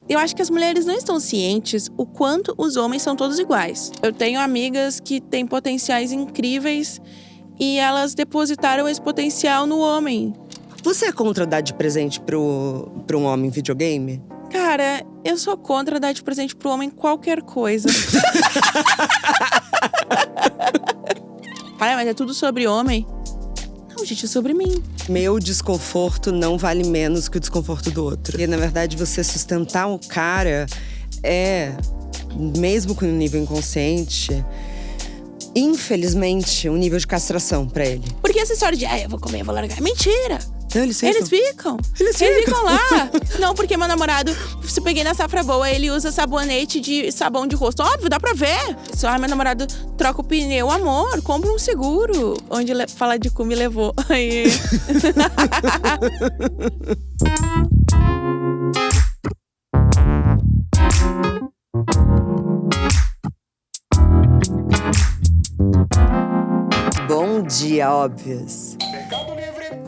Eu acho que as mulheres não estão cientes o quanto os homens são todos iguais. Eu tenho amigas que têm potenciais incríveis e elas depositaram esse potencial no homem. Você é contra dar de presente pra um homem videogame? Cara, eu sou contra dar de presente pro homem qualquer coisa. Mas é tudo sobre homem? Não, gente, é sobre mim. Meu desconforto não vale menos que o desconforto do outro. E, na verdade, você sustentar um cara mesmo com um nível inconsciente, infelizmente, um nível de castração pra ele. Porque essa história de, eu vou comer, eu vou largar. Mentira! Não, eles ficam lá. Não, porque meu namorado, se peguei na safra boa, ele usa sabonete de sabão de rosto. Óbvio, dá pra ver. Só meu namorado troca o pneu. Amor, compra um seguro. Onde fala de cu me levou. Aí. Bom dia, óbvias.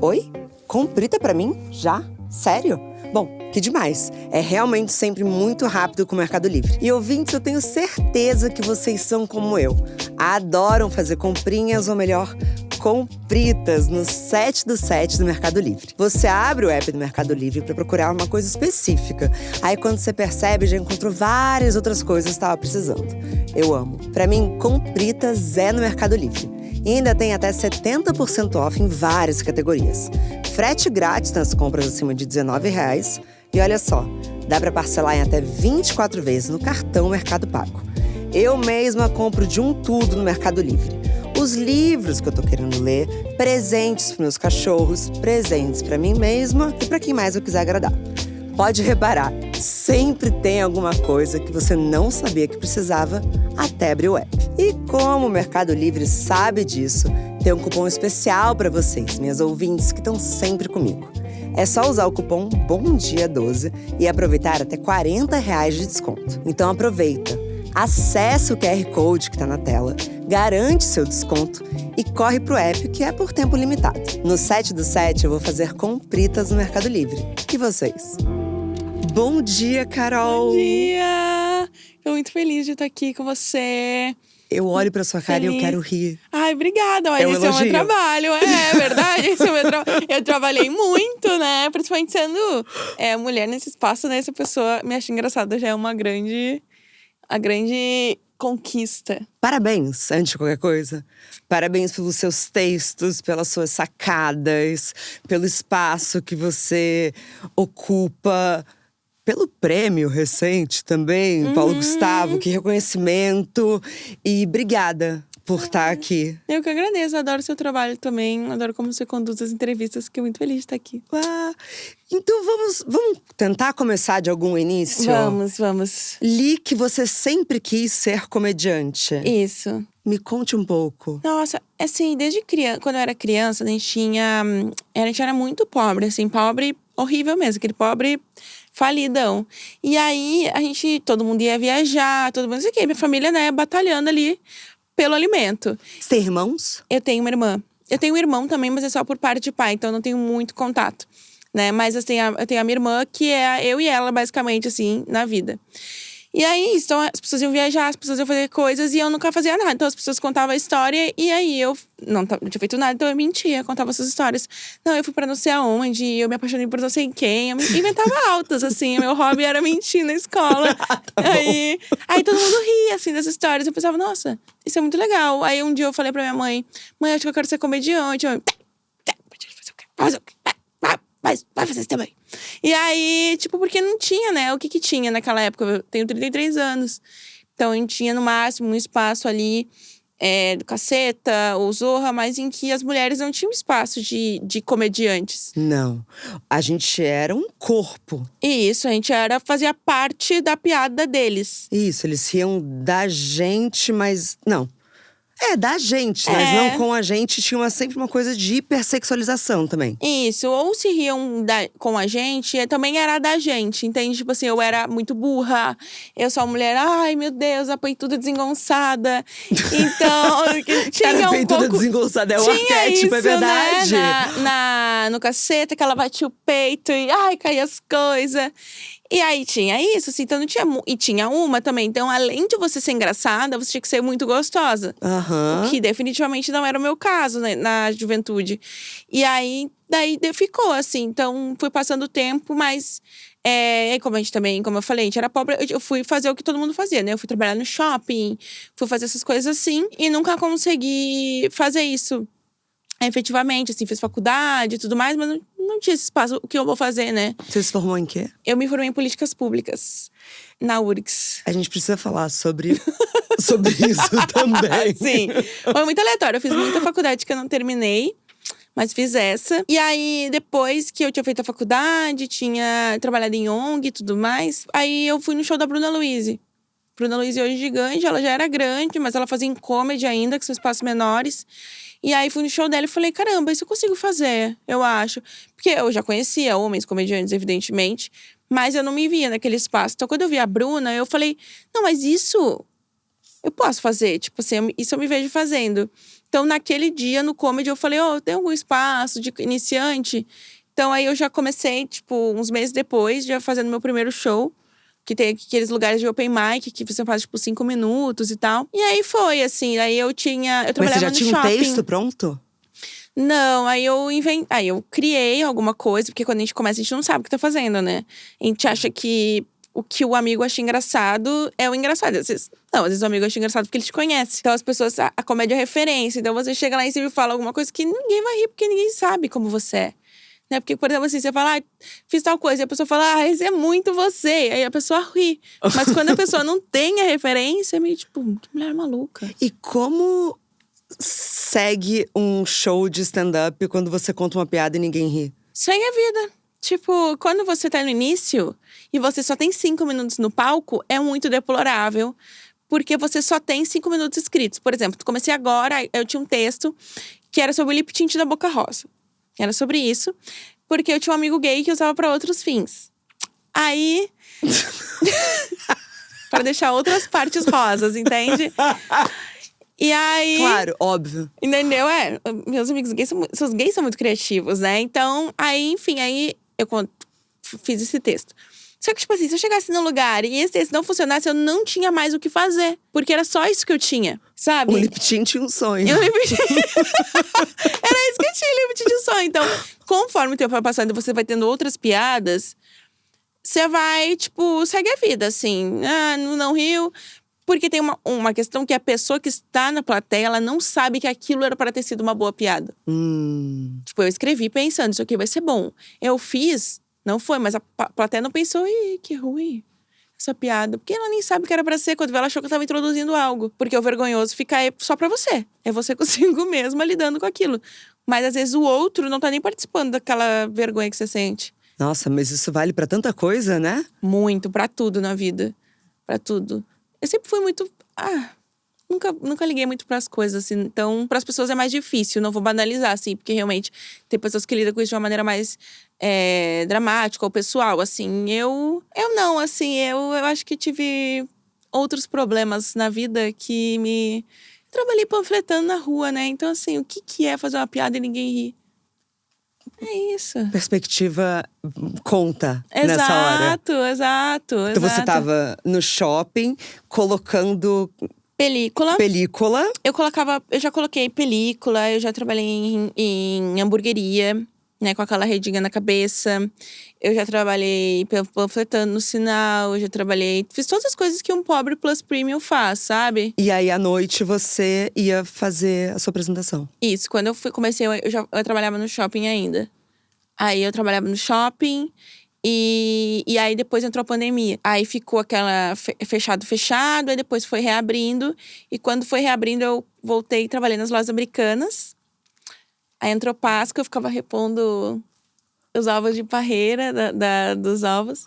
Oi? Comprita pra mim? Já? Sério? Bom, que demais. É realmente sempre muito rápido com o Mercado Livre. E ouvintes, eu tenho certeza que vocês são como eu. Adoram fazer comprinhas, ou melhor, compritas no 7 do 7 do Mercado Livre. Você abre o app do Mercado Livre pra procurar uma coisa específica. Aí quando você percebe, já encontrou várias outras coisas que estava precisando. Eu amo. Pra mim, compritas é no Mercado Livre. E ainda tem até 70% off em várias categorias. Frete grátis nas compras acima de R$19. E olha só, dá para parcelar em até 24 vezes no cartão Mercado Pago. Eu mesma compro de um tudo no Mercado Livre. Os livros que eu tô querendo ler, presentes para meus cachorros, presentes para mim mesma e para quem mais eu quiser agradar. Pode reparar, sempre tem alguma coisa que você não sabia que precisava até abrir o app. E como o Mercado Livre sabe disso, tem um cupom especial para vocês, minhas ouvintes que estão sempre comigo. É só usar o cupom BOMDIA12 e aproveitar até R$40 de desconto. Então aproveita, acessa o QR Code que está na tela, garante seu desconto e corre pro app que é por tempo limitado. No 7 do 7 eu vou fazer compritas no Mercado Livre. E vocês? Bom dia, Carol! Bom dia! Tô muito feliz de estar aqui com você. Eu olho pra sua cara e eu quero rir. Ai, obrigada. Olha, esse é o meu trabalho. É verdade, esse é o meu trabalho. Eu trabalhei muito, né? Principalmente sendo mulher nesse espaço, né? Essa pessoa me acha engraçada, já é a grande conquista. Parabéns, antes de qualquer coisa. Parabéns pelos seus textos, pelas suas sacadas, pelo espaço que você ocupa. Pelo prêmio recente também, Paulo Gustavo, que reconhecimento. E obrigada por estar aqui. Eu que agradeço, adoro seu trabalho também. Adoro como você conduz as entrevistas, fiquei muito feliz de estar aqui. Então vamos tentar começar de algum início? Vamos. Li que você sempre quis ser comediante. Isso. Me conte um pouco. Nossa, assim, desde criança, quando eu era criança, a gente era muito pobre, assim, pobre horrível mesmo, aquele pobre falidão. E aí, todo mundo ia viajar, todo mundo, não sei o quê, minha família, né, batalhando ali pelo alimento. Você tem irmãos? Eu tenho uma irmã. Eu tenho um irmão também, mas é só por parte de pai, então eu não tenho muito contato, né? Mas assim, eu tenho a minha irmã, que é eu e ela, basicamente, assim, na vida. E aí, então, as pessoas iam viajar, as pessoas iam fazer coisas e eu nunca fazia nada. Então, as pessoas contavam a história e aí eu não tinha feito nada, então eu mentia, contava essas histórias. Não, eu fui pra não sei aonde, eu me apaixonei por não sei quem. Eu inventava altas, assim. Meu hobby era mentir na escola. Tá aí todo mundo ria, assim, dessas histórias. Eu pensava, nossa, isso é muito legal. Aí um dia eu falei pra minha mãe, acho que eu quero ser comediante. Mãe, fazer o quê? Vai fazer isso também. E aí, porque não tinha, né? O que tinha naquela época? Eu tenho 33 anos. Então, a gente tinha no máximo um espaço ali do Caceta, ou Zorra, mas em que as mulheres não tinham espaço de comediantes. Não. A gente era um corpo. Isso, a gente fazia parte da piada deles. Isso, eles riam da gente, mas… Não. Da gente, mas não com a gente. Tinha sempre uma coisa de hipersexualização também. Isso, ou se riam com a gente, também era da gente, entende? Tipo assim, eu era muito burra, eu sou uma mulher, ai meu Deus, a peituda desengonçada. Então, tinha Cara, a peituda desengonçada é o arquétipo, é verdade. Né? No Caceta, que ela batia o peito e caía as coisas. E aí tinha isso, assim, então não tinha… E tinha uma também, então além de você ser engraçada, você tinha que ser muito gostosa. Aham. O que definitivamente não era o meu caso, né, na juventude. E aí, daí ficou, assim. Então, fui passando o tempo, mas… e como a gente também, como eu falei, a gente era pobre. Eu fui fazer o que todo mundo fazia, né? Eu fui trabalhar no shopping, fui fazer essas coisas assim. E nunca consegui fazer isso efetivamente, assim. Fiz faculdade e tudo mais, mas não tinha esse espaço. O que eu vou fazer, né? Você se formou em quê? Eu me formei em políticas públicas, na URGS. A gente precisa falar sobre isso também. Sim, foi muito aleatório. Eu fiz muita faculdade que eu não terminei, mas fiz essa. E aí, depois que eu tinha feito a faculdade, tinha trabalhado em ONG e tudo mais, aí eu fui no show da Bruna Luise. Bruna Luise hoje é gigante, ela já era grande, mas ela fazia em comedy ainda, que são espaços menores. E aí, fui no show dela e falei, caramba, isso eu consigo fazer, eu acho. Porque eu já conhecia homens comediantes, evidentemente, mas eu não me via naquele espaço. Então, quando eu vi a Bruna, eu falei, não, mas isso… eu posso fazer, tipo assim, isso eu me vejo fazendo. Então, naquele dia, no comedy, eu falei, tem algum espaço de iniciante? Então, aí eu já comecei, tipo, uns meses depois, já fazendo meu primeiro show. Que tem aqueles lugares de open mic, que você faz, tipo, 5 minutos e tal. E aí foi, assim, aí eu Mas trabalhava você já no tinha shopping. um texto pronto? Não, aí eu criei alguma coisa. Porque quando a gente começa, a gente não sabe o que tá fazendo, né? A gente acha que… o que o amigo acha engraçado é o engraçado. Às vezes o amigo acha engraçado porque ele te conhece. Então, as pessoas… a comédia é referência. Então, você chega lá em cima e fala alguma coisa que ninguém vai rir. Porque ninguém sabe como você é. Né? Porque, por exemplo, assim, você fala… fiz tal coisa. E a pessoa fala… esse é muito você. Aí a pessoa ri. Mas quando a pessoa não tem a referência… é meio tipo… que mulher maluca. E como segue um show de stand-up quando você conta uma piada e ninguém ri? Segue a vida. Tipo, quando você tá no início e você só tem 5 minutos no palco, é muito deplorável. Porque você só tem 5 minutos escritos. Por exemplo, comecei agora, eu tinha um texto que era sobre o lip tint da Boca Rosa. Era sobre isso. Porque eu tinha um amigo gay que usava pra outros fins. Aí… pra deixar outras partes rosas, entende? E aí… Claro, óbvio. entendeu? Meus amigos gays os gays são muito criativos, né? Então, aí, enfim, aí eu fiz esse texto. Só que, tipo assim, se eu chegasse num lugar e esse texto não funcionasse, eu não tinha mais o que fazer. Porque era só isso que eu tinha, sabe? Um lip tint e um sonho. Era isso que eu tinha, lip tint e um sonho. Então, conforme o tempo vai passando e você vai tendo outras piadas, você vai, tipo, segue a vida, assim. Não riu… porque tem uma questão que a pessoa que está na plateia, ela não sabe que aquilo era para ter sido uma boa piada. Tipo, eu escrevi pensando, isso aqui vai ser bom. Eu fiz, não foi, mas a plateia não pensou, ih, que ruim essa piada. Porque ela nem sabe o que era pra ser, quando ela achou que eu tava introduzindo algo. Porque o vergonhoso fica só pra você. É você consigo mesma lidando com aquilo. Mas às vezes o outro não tá nem participando daquela vergonha que você sente. Nossa, mas isso vale pra tanta coisa, né? Muito, pra tudo na vida. Pra tudo. Eu sempre fui muito… nunca liguei muito pras coisas, assim. Então, pras pessoas é mais difícil. Não vou banalizar, assim. Porque, realmente, tem pessoas que lidam com isso de uma maneira mais dramática ou pessoal, assim. Eu não, assim. Eu acho que tive outros problemas na vida que me… trabalhei panfletando na rua, né? Então, assim, o que é fazer uma piada e ninguém rir? É isso. Perspectiva conta nessa hora. Exato. Então você tava no shopping, colocando… Película. Eu já coloquei película, eu já trabalhei em hamburgueria, né, com aquela redinha na cabeça. Eu já trabalhei panfletando no sinal, eu já trabalhei… fiz todas as coisas que um pobre plus premium faz, sabe? E aí, à noite, você ia fazer a sua apresentação. Isso, quando eu comecei, eu trabalhava no shopping ainda. Aí eu trabalhava no shopping… E aí depois entrou a pandemia. Aí ficou aquela fechado, aí depois foi reabrindo. E quando foi reabrindo, eu voltei e trabalhei nas lojas americanas. Aí entrou Páscoa, eu ficava repondo os ovos de parreira dos ovos.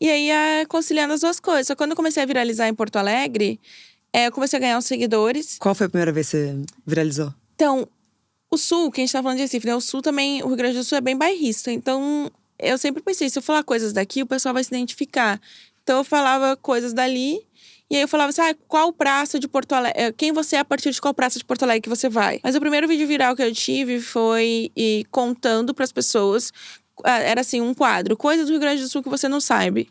E aí conciliando as duas coisas. Só que quando eu comecei a viralizar em Porto Alegre, eu comecei a ganhar uns seguidores. Qual foi a primeira vez que você viralizou? Então, o Sul, que a gente tá falando de Recife, né? O Sul também, o Rio Grande do Sul é bem bairrista. Então… eu sempre pensei, se eu falar coisas daqui, o pessoal vai se identificar. Então, eu falava coisas dali. E aí, eu falava assim, qual praça de Porto Alegre… quem você é a partir de qual praça de Porto Alegre que você vai? Mas o primeiro vídeo viral que eu tive foi contando pras pessoas… era assim, um quadro. Coisas do Rio Grande do Sul que você não sabe.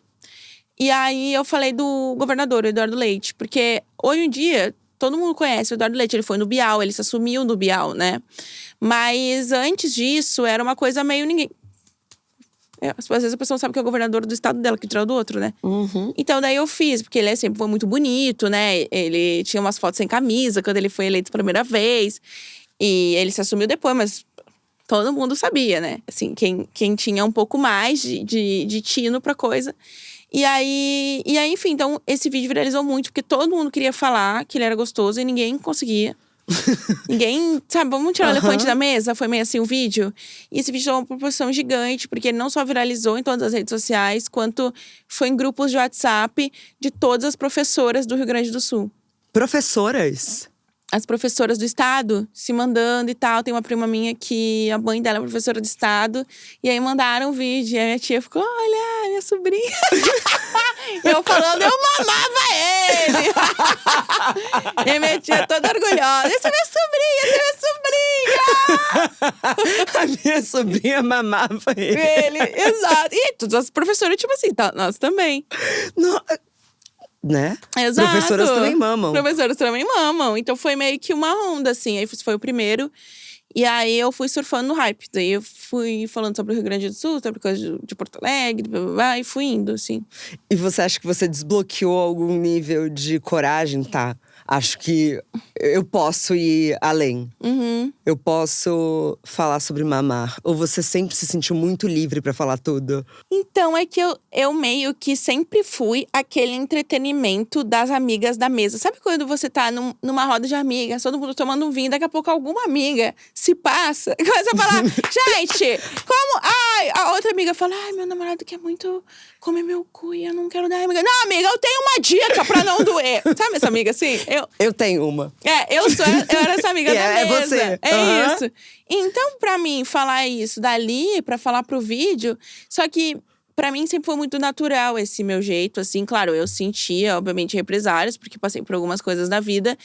E aí eu falei do governador, Eduardo Leite. Porque hoje em dia, todo mundo conhece o Eduardo Leite. Ele foi no Bial, ele se assumiu no Bial, né? Mas antes disso, era uma coisa meio ninguém… Às vezes a pessoa não sabe que é o governador do estado dela que tirou do outro, né? Então daí eu fiz, porque ele sempre foi muito bonito, né? Ele tinha umas fotos sem camisa quando ele foi eleito pela primeira vez. E ele se assumiu depois, mas todo mundo sabia, né? Assim, quem tinha um pouco mais de tino pra coisa. E aí, enfim, então esse vídeo viralizou muito, porque todo mundo queria falar que ele era gostoso e ninguém conseguia. Ninguém, sabe, vamos tirar o elefante da mesa? Foi meio assim o vídeo. E esse vídeo tomou uma proporção gigante, porque ele não só viralizou em todas as redes sociais, quanto foi em grupos de WhatsApp de todas as professoras do Rio Grande do Sul. Professoras? As professoras do estado se mandando e tal. Tem uma prima minha que a mãe dela é professora do estado. E aí mandaram um vídeo. E a minha tia ficou, olha, minha sobrinha. Eu falando, eu mamava ele. E a minha tia toda orgulhosa. Essa é minha sobrinha, essa é minha sobrinha. A minha sobrinha mamava ele. Exato. E todas as professoras, tipo assim, tá, nós também. Não, né? Exato. Professoras também mamam. Professoras também mamam. Então foi meio que uma onda, assim. Aí foi o primeiro. E aí eu fui surfando no hype. Daí eu fui falando sobre o Rio Grande do Sul, sobre coisa de Porto Alegre, blá, blá, blá, e fui indo, assim. E você acha que você desbloqueou algum nível de coragem, tá? Acho que eu posso ir além. Eu posso falar sobre mamar. Ou você sempre se sentiu muito livre pra falar tudo? Então, é que eu meio que sempre fui aquele entretenimento das amigas da mesa. Sabe quando você tá numa roda de amigas, todo mundo tomando um vinho, daqui a pouco alguma amiga se passa e começa a falar, gente, como… Ai, a outra amiga fala, ai, meu namorado quer muito comer meu cu e eu não quero dar. Amiga, não, amiga, eu tenho uma dica pra não doer. Sabe essa amiga assim? Eu tenho uma. Eu era essa amiga da mesa. É você. Isso. Então, pra mim, falar isso dali, pra falar pro vídeo… Só que, pra mim, sempre foi muito natural esse meu jeito, assim. Claro, eu sentia, obviamente, represálias, porque passei por algumas coisas na vida.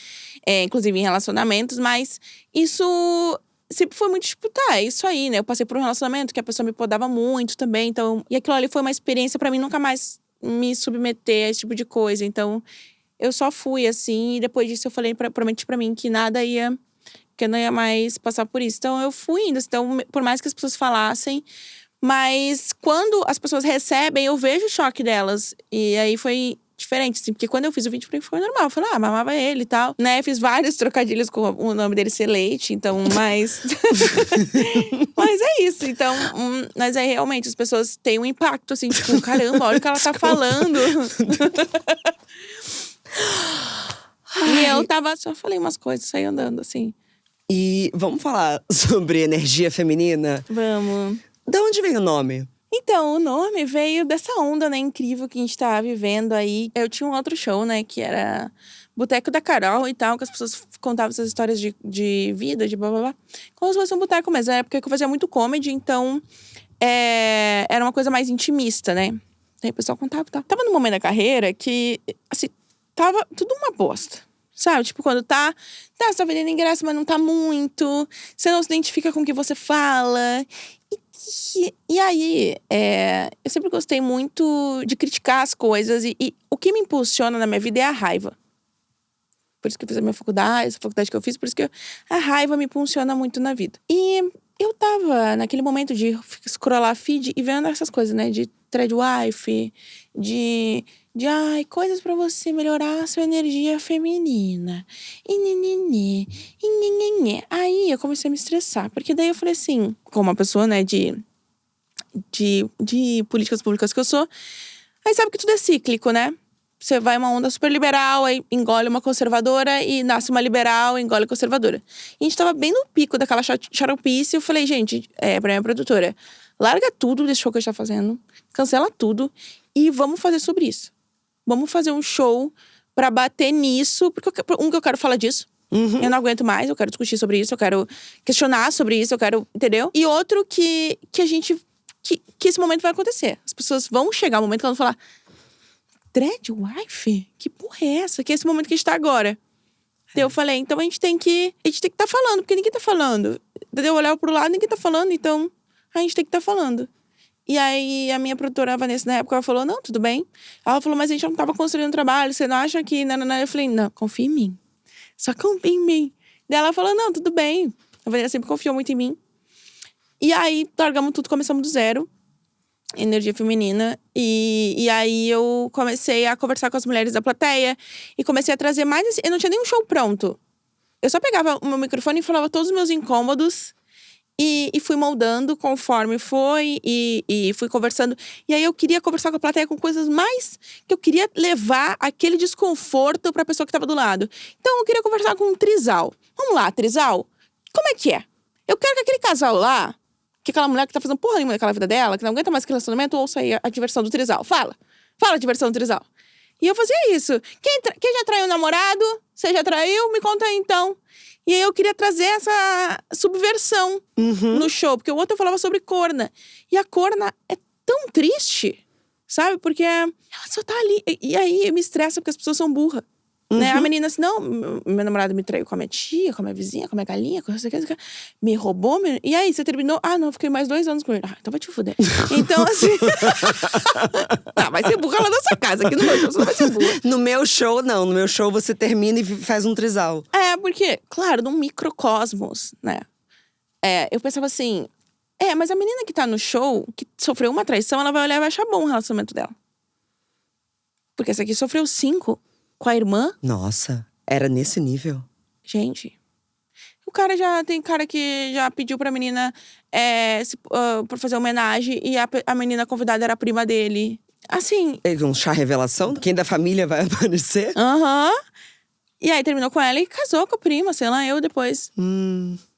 Inclusive em relacionamentos, mas isso… Sempre foi muito disputar, é isso aí, né? Eu passei por um relacionamento que a pessoa me podava muito também, então… E aquilo ali foi uma experiência pra mim nunca mais me submeter a esse tipo de coisa. Então, eu só fui, assim, e depois disso eu falei, prometi pra mim que nada ia… Que eu não ia mais passar por isso. Então, eu fui indo. Então, por mais que as pessoas falassem… Mas quando as pessoas recebem, eu vejo o choque delas. E aí foi diferente, assim. Porque quando eu fiz o vídeo, pra mim foi normal. Eu falei, mamava ele e tal. Né? Eu fiz vários trocadilhos com o nome dele ser Leite. Então, mas… Mas é isso. Então, mas aí realmente as pessoas têm um impacto, assim. Tipo, caramba, olha o que ela tá falando. E eu só falei umas coisas, saí andando, assim. E vamos falar sobre energia feminina? Vamos. De onde vem o nome? Então, o nome veio dessa onda, né, incrível que a gente tá vivendo aí. Eu tinha um outro show, né, que era Boteco da Carol e tal, que as pessoas contavam essas histórias de vida, de blá blá blá. Como se fosse um boteco mesmo. Na época que eu fazia muito comedy, então era uma coisa mais intimista, né. Aí o pessoal contava e tal. Tava num momento da carreira que, assim, tava tudo uma bosta. Sabe? Tipo, quando você tá vendendo ingresso, mas não tá muito. Você não se identifica com o que você fala. E aí, eu sempre gostei muito de criticar as coisas. E o que me impulsiona na minha vida é a raiva. Por isso que eu fiz a minha faculdade, essa faculdade que eu fiz. Por isso que a raiva me impulsiona muito na vida. E eu tava naquele momento de scrollar feed e vendo essas coisas, né? De threadwife, ai, coisas pra você melhorar a sua energia feminina. E nhenhenhê, e nhenhenhê. Aí eu comecei a me estressar, porque daí eu falei assim, como uma pessoa, né, de políticas públicas que eu sou, aí sabe que tudo é cíclico, né? Você vai uma onda super liberal, aí engole uma conservadora e nasce uma liberal, engole conservadora. E a gente tava bem no pico daquela xaropice, eu falei, gente, pra minha produtora, larga tudo desse show que a gente tá fazendo, cancela tudo e vamos fazer sobre isso. Vamos fazer um show pra bater nisso, porque que eu quero falar disso. Eu não aguento mais, eu quero discutir sobre isso, eu quero questionar sobre isso, eu quero… Entendeu? E outro que esse momento vai acontecer. As pessoas vão chegar um momento que elas vão falar… Threadwife? Que porra é essa? Que é esse momento que a gente tá agora. Daí eu falei, então a gente tem que tá falando, porque ninguém tá falando. Daí eu olhar pro lado, ninguém tá falando, então a gente tem que tá falando. E aí, a minha produtora, a Vanessa, na época, ela falou, não, tudo bem. Ela falou, mas a gente não tava construindo um trabalho, você não acha que… Nanana. Eu falei, não, confia em mim. Só confia em mim. Daí ela falou, não, tudo bem. A Vanessa sempre confiou muito em mim. E aí, largamos tudo, começamos do zero. Energia feminina. E aí, eu comecei a conversar com as mulheres da plateia. E comecei a trazer mais… Eu não tinha nenhum show pronto. Eu só pegava o meu microfone e falava todos os meus incômodos. E fui moldando conforme foi. E fui conversando. E aí, eu queria conversar com a plateia com coisas mais… Que eu queria levar aquele desconforto pra pessoa que tava do lado. Então, eu queria conversar com um trisal. Vamos lá, trisal. Como é que é? Eu quero que aquele casal lá… Que aquela mulher que tá fazendo porra nenhuma daquela vida dela, que não aguenta mais aquele relacionamento, ouça aí a diversão do trisal. Fala a diversão do trisal. E eu fazia isso. Quem já traiu o namorado? Você já traiu? Me conta aí, então. E aí eu queria trazer essa subversão no show. Porque o outro eu falava sobre corna. E a corna é tão triste, sabe? Porque ela só tá ali. E aí me estressa porque as pessoas são burras. Né? A menina assim, não, meu namorado me traiu com a minha tia, com a minha vizinha, com a minha galinha, com essa aqui, me roubou. E aí, você terminou? Ah, não, fiquei mais 2 anos com ele. Ah, então vai te fuder. Então, assim… Tá, vai ser burra lá na sua casa. Aqui no meu show você não vai ser burra. No meu show, não. No meu show, você termina e faz um trisal. É, porque, claro, num microcosmos, né? Eu pensava assim… mas a menina que tá no show, que sofreu uma traição, ela vai olhar e vai achar bom o relacionamento dela. Porque essa aqui sofreu 5… Com a irmã? Nossa, era nesse nível? Gente, tem cara que já pediu pra menina pra fazer homenagem e a menina convidada era a prima dele. Assim… Teve um chá revelação? Quem da família vai aparecer? E aí terminou com ela e casou com a prima, sei lá, eu depois.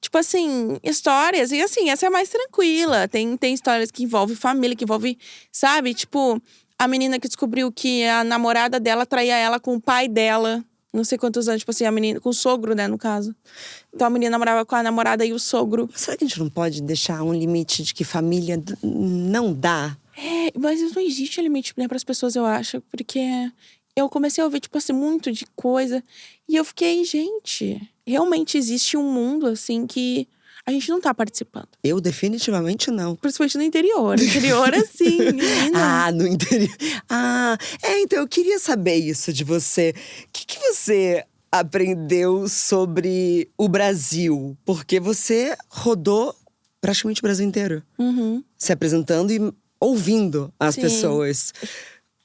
Tipo assim, histórias. E assim, essa é a mais tranquila. Tem histórias que envolvem família, que envolvem, sabe? Tipo… A menina que descobriu que a namorada dela traía ela com o pai dela. Não sei quantos anos, tipo assim, a menina… Com o sogro, né, no caso. Então a menina namorava com a namorada e o sogro. Será que a gente não pode deixar um limite de que família não dá? Mas não existe limite, né, pras pessoas, eu acho. Porque eu comecei a ouvir, tipo assim, muito de coisa. E eu fiquei, gente… Realmente existe um mundo, assim, que… A gente não tá participando. Eu definitivamente não. Principalmente no interior. No interior, assim, menina. No interior. Então eu queria saber isso de você. O que você aprendeu sobre o Brasil? Porque você rodou praticamente o Brasil inteiro. Se apresentando e ouvindo as pessoas.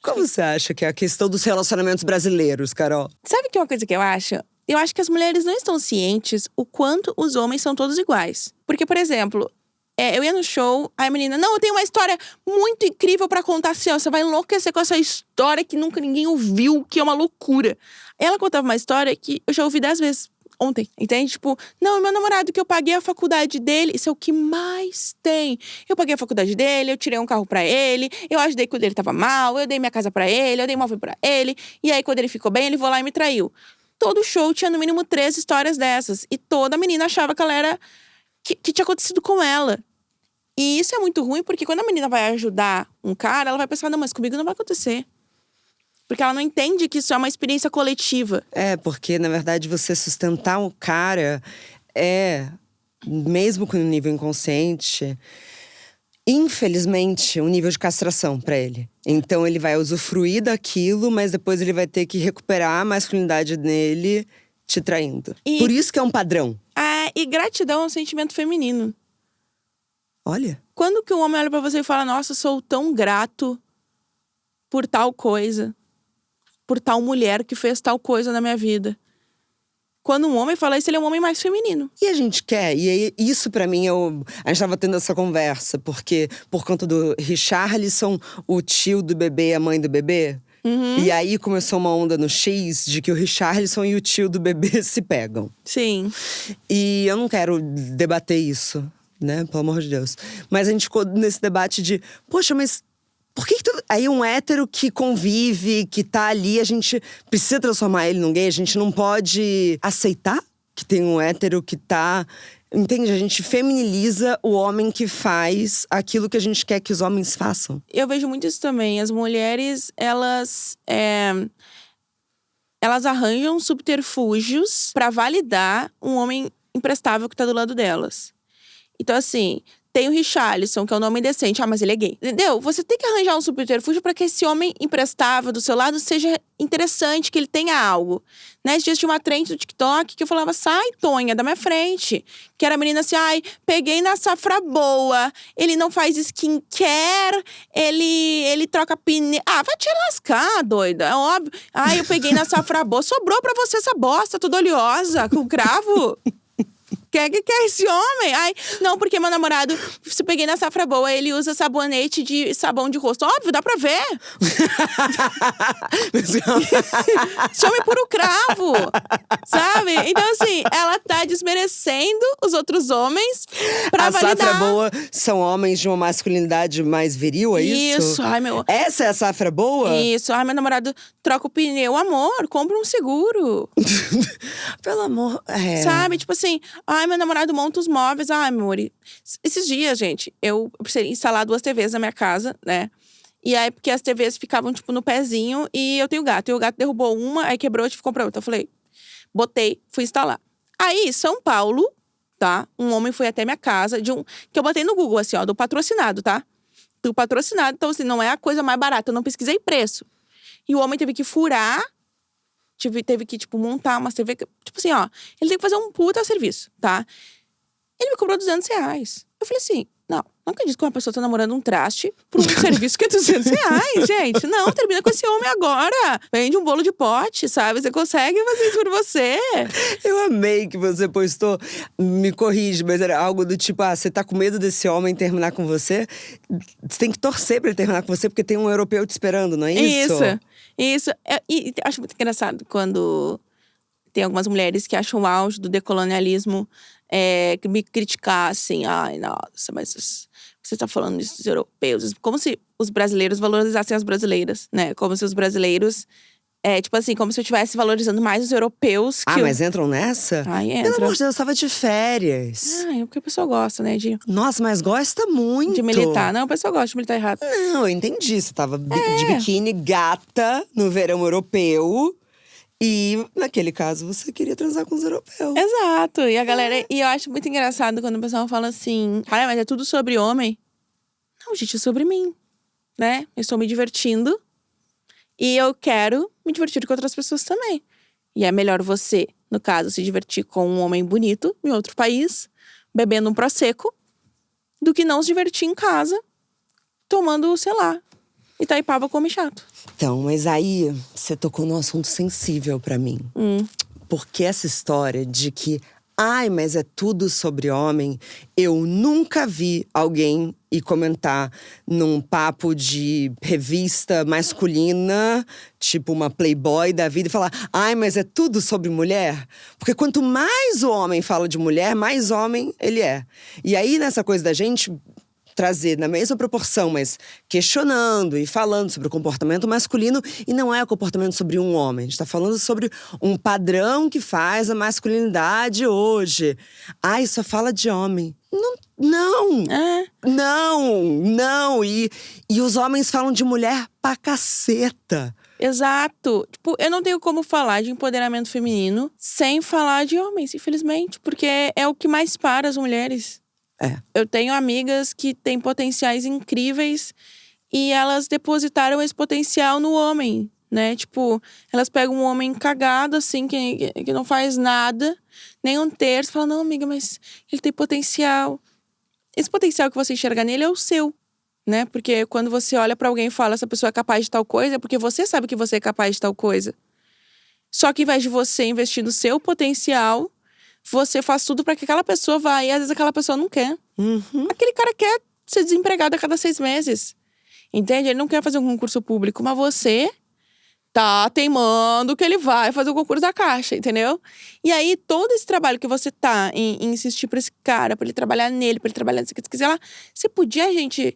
Como você acha que é a questão dos relacionamentos brasileiros, Carol? Sabe que é uma coisa que eu acho? Eu acho que as mulheres não estão cientes o quanto os homens são todos iguais. Porque, por exemplo, eu ia no show, aí a menina… Não, eu tenho uma história muito incrível pra contar assim, ó. Você vai enlouquecer com essa história que nunca ninguém ouviu, que é uma loucura. Ela contava uma história que eu já ouvi 10 vezes ontem, entende? Tipo, não, meu namorado que eu paguei a faculdade dele, isso é o que mais tem. Eu paguei a faculdade dele, eu tirei um carro pra ele, eu ajudei quando ele tava mal, eu dei minha casa pra ele, eu dei móvel pra ele. E aí, quando ele ficou bem, ele foi lá e me traiu. Todo show tinha no mínimo 3 histórias dessas. E toda menina achava que ela era… Que tinha acontecido com ela. E isso é muito ruim, porque quando a menina vai ajudar um cara, ela vai pensar, não, mas comigo não vai acontecer. Porque ela não entende que isso é uma experiência coletiva. Porque, na verdade, você sustentar o cara mesmo com um nível inconsciente… Infelizmente, um nível de castração pra ele. Então ele vai usufruir daquilo, mas depois ele vai ter que recuperar a masculinidade nele te traindo. Por isso que é um padrão. E gratidão é um sentimento feminino. Olha. Quando que um homem olha pra você e fala, nossa, sou tão grato por tal coisa, por tal mulher que fez tal coisa na minha vida. Quando um homem fala isso, ele é um homem mais feminino. E a gente quer, e aí, isso pra mim, a gente tava tendo essa conversa, porque por conta do Richarlison, o tio do bebê e a mãe do bebê. E aí começou uma onda no X de que o Richarlison e o tio do bebê se pegam. Sim. E eu não quero debater isso, né? Pelo amor de Deus. Mas a gente ficou nesse debate de… Poxa, mas… Por que aí um hétero que convive, que tá ali, a gente precisa transformar ele num gay? A gente não pode aceitar que tem um hétero que tá… Entende? A gente feminiliza o homem que faz aquilo que a gente quer que os homens façam. Eu vejo muito isso também. As mulheres, elas arranjam subterfúgios pra validar um homem imprestável que tá do lado delas. Então, assim, Tem o Richarlison, que é um nome decente. Ah, mas ele é gay. Entendeu? Você tem que arranjar um subterfúgio pra que esse homem imprestável do seu lado seja interessante, que ele tenha algo. Né? Esses dias tinha uma trend do TikTok que eu falava, sai, Tonha, da minha frente. Que era a menina assim, ai, peguei na safra boa. Ele não faz skincare, ele troca pneu. Ah, vai te lascar, doida, é óbvio. Ai, eu peguei na safra boa. Sobrou pra você essa bosta toda oleosa, com cravo. Quer esse homem? Ai, não, porque meu namorado, se peguei na safra boa, ele usa sabonete de sabão de rosto. Óbvio, dá pra ver. Esse homem é puro cravo, sabe? Então, assim, ela tá desmerecendo os outros homens pra validar. A safra boa são homens de uma masculinidade mais viril, é isso? Isso, ai, meu… Essa é a safra boa? Isso, ai, meu namorado troca o pneu. Amor, compra um seguro. Pelo amor… Sabe, tipo assim… Ai, meu namorado monta os móveis. Ai, amor. Esses dias, gente, eu precisei instalar 2 TVs na minha casa, né? E aí, porque as TVs ficavam, tipo, no pezinho. E eu tenho gato. E o gato derrubou uma, aí quebrou, eu tive que comprar outra. Eu falei, botei, fui instalar. Aí, São Paulo, tá? Um homem foi até minha casa, que eu botei no Google, assim, ó, do patrocinado, tá? Do patrocinado. Então, assim, não é a coisa mais barata. Eu não pesquisei preço. E o homem teve que furar. Teve que, tipo, montar uma TV. Tipo assim, ó. Ele tem que fazer um puta serviço, tá? Ele me cobrou R$200. Eu falei assim, não acredito que uma pessoa tá namorando um traste por um serviço que é R$200, gente. Não, termina com esse homem agora. Vende um bolo de pote, sabe? Você consegue fazer isso por você. Eu amei que você postou, me corrige, mas era algo do tipo, você tá com medo desse homem terminar com você? Você tem que torcer pra ele terminar com você, porque tem um europeu te esperando, não é isso? Isso. E acho muito engraçado quando tem algumas mulheres que acham o auge do decolonialismo que me criticar, assim. Ai, nossa, mas você tá falando isso dos europeus. Como se os brasileiros valorizassem as brasileiras, né? Como se os brasileiros… tipo assim, como se eu estivesse valorizando mais os europeus que… Mas entram nessa? Ai, Pelo amor de Deus, eu tava de férias. É porque a pessoa gosta, né? Nossa, mas gosta muito. De militar. Não, a pessoa gosta de militar errado. Não, eu entendi. Você tava de biquíni gata no verão europeu. E, naquele caso, você queria transar com os europeus. Exato. E a galera… E eu acho muito engraçado quando o pessoal fala assim… Cara, mas é tudo sobre homem. Não, gente, é sobre mim. Né? Eu estou me divertindo. E eu quero me divertir com outras pessoas também. E é melhor você, no caso, se divertir com um homem bonito em outro país, bebendo um prosecco, do que não se divertir em casa, tomando, sei lá, Itaipava come chato. Então, mas aí você tocou num assunto sensível pra mim. Porque essa história de que, mas é tudo sobre homem, eu nunca vi alguém ir comentar num papo de revista masculina, tipo uma Playboy da vida, e falar, mas é tudo sobre mulher? Porque quanto mais o homem fala de mulher, mais homem ele é. E aí, nessa coisa da gente trazer na mesma proporção, mas questionando e falando sobre o comportamento masculino, e não é o comportamento sobre um homem. A gente tá falando sobre um padrão que faz a masculinidade hoje. Só fala de homem. Não. E os homens falam de mulher pra caceta. Exato. Tipo, eu não tenho como falar de empoderamento feminino sem falar de homens, infelizmente. Porque é o que mais para as mulheres. Eu tenho amigas que têm potenciais incríveis e elas depositaram esse potencial no homem, né? Tipo, elas pegam um homem cagado, assim, que não faz nada, nem um terço, e falam, não, amiga, mas ele tem potencial. Esse potencial que você enxerga nele é o seu, né? Porque quando você olha pra alguém e fala, essa pessoa é capaz de tal coisa, é porque você sabe que você é capaz de tal coisa. Só que ao invés de você investir no seu potencial, você faz tudo pra que aquela pessoa vá e às vezes aquela pessoa não quer. Aquele cara quer ser desempregado a cada 6 meses. Entende? Ele não quer fazer um concurso público, mas você tá teimando que ele vai fazer o concurso da Caixa, entendeu? E aí, todo esse trabalho que você tá em insistir pra esse cara, pra ele trabalhar nele, pra ele trabalhar nisso que você quiser lá, você podia, gente,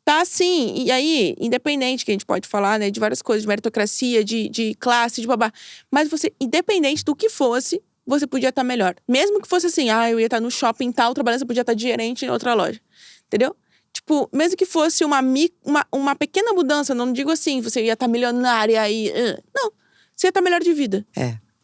tá assim. E aí, independente, que a gente pode falar, né, de várias coisas, de meritocracia, de classe, de babá. Mas você, independente do que fosse, você podia estar melhor. Mesmo que fosse assim, eu ia estar no shopping tal, trabalhando, você podia estar de gerente em outra loja. Entendeu? Tipo, mesmo que fosse uma pequena mudança, não digo assim, você ia estar milionária aí. Não, você ia estar melhor de vida.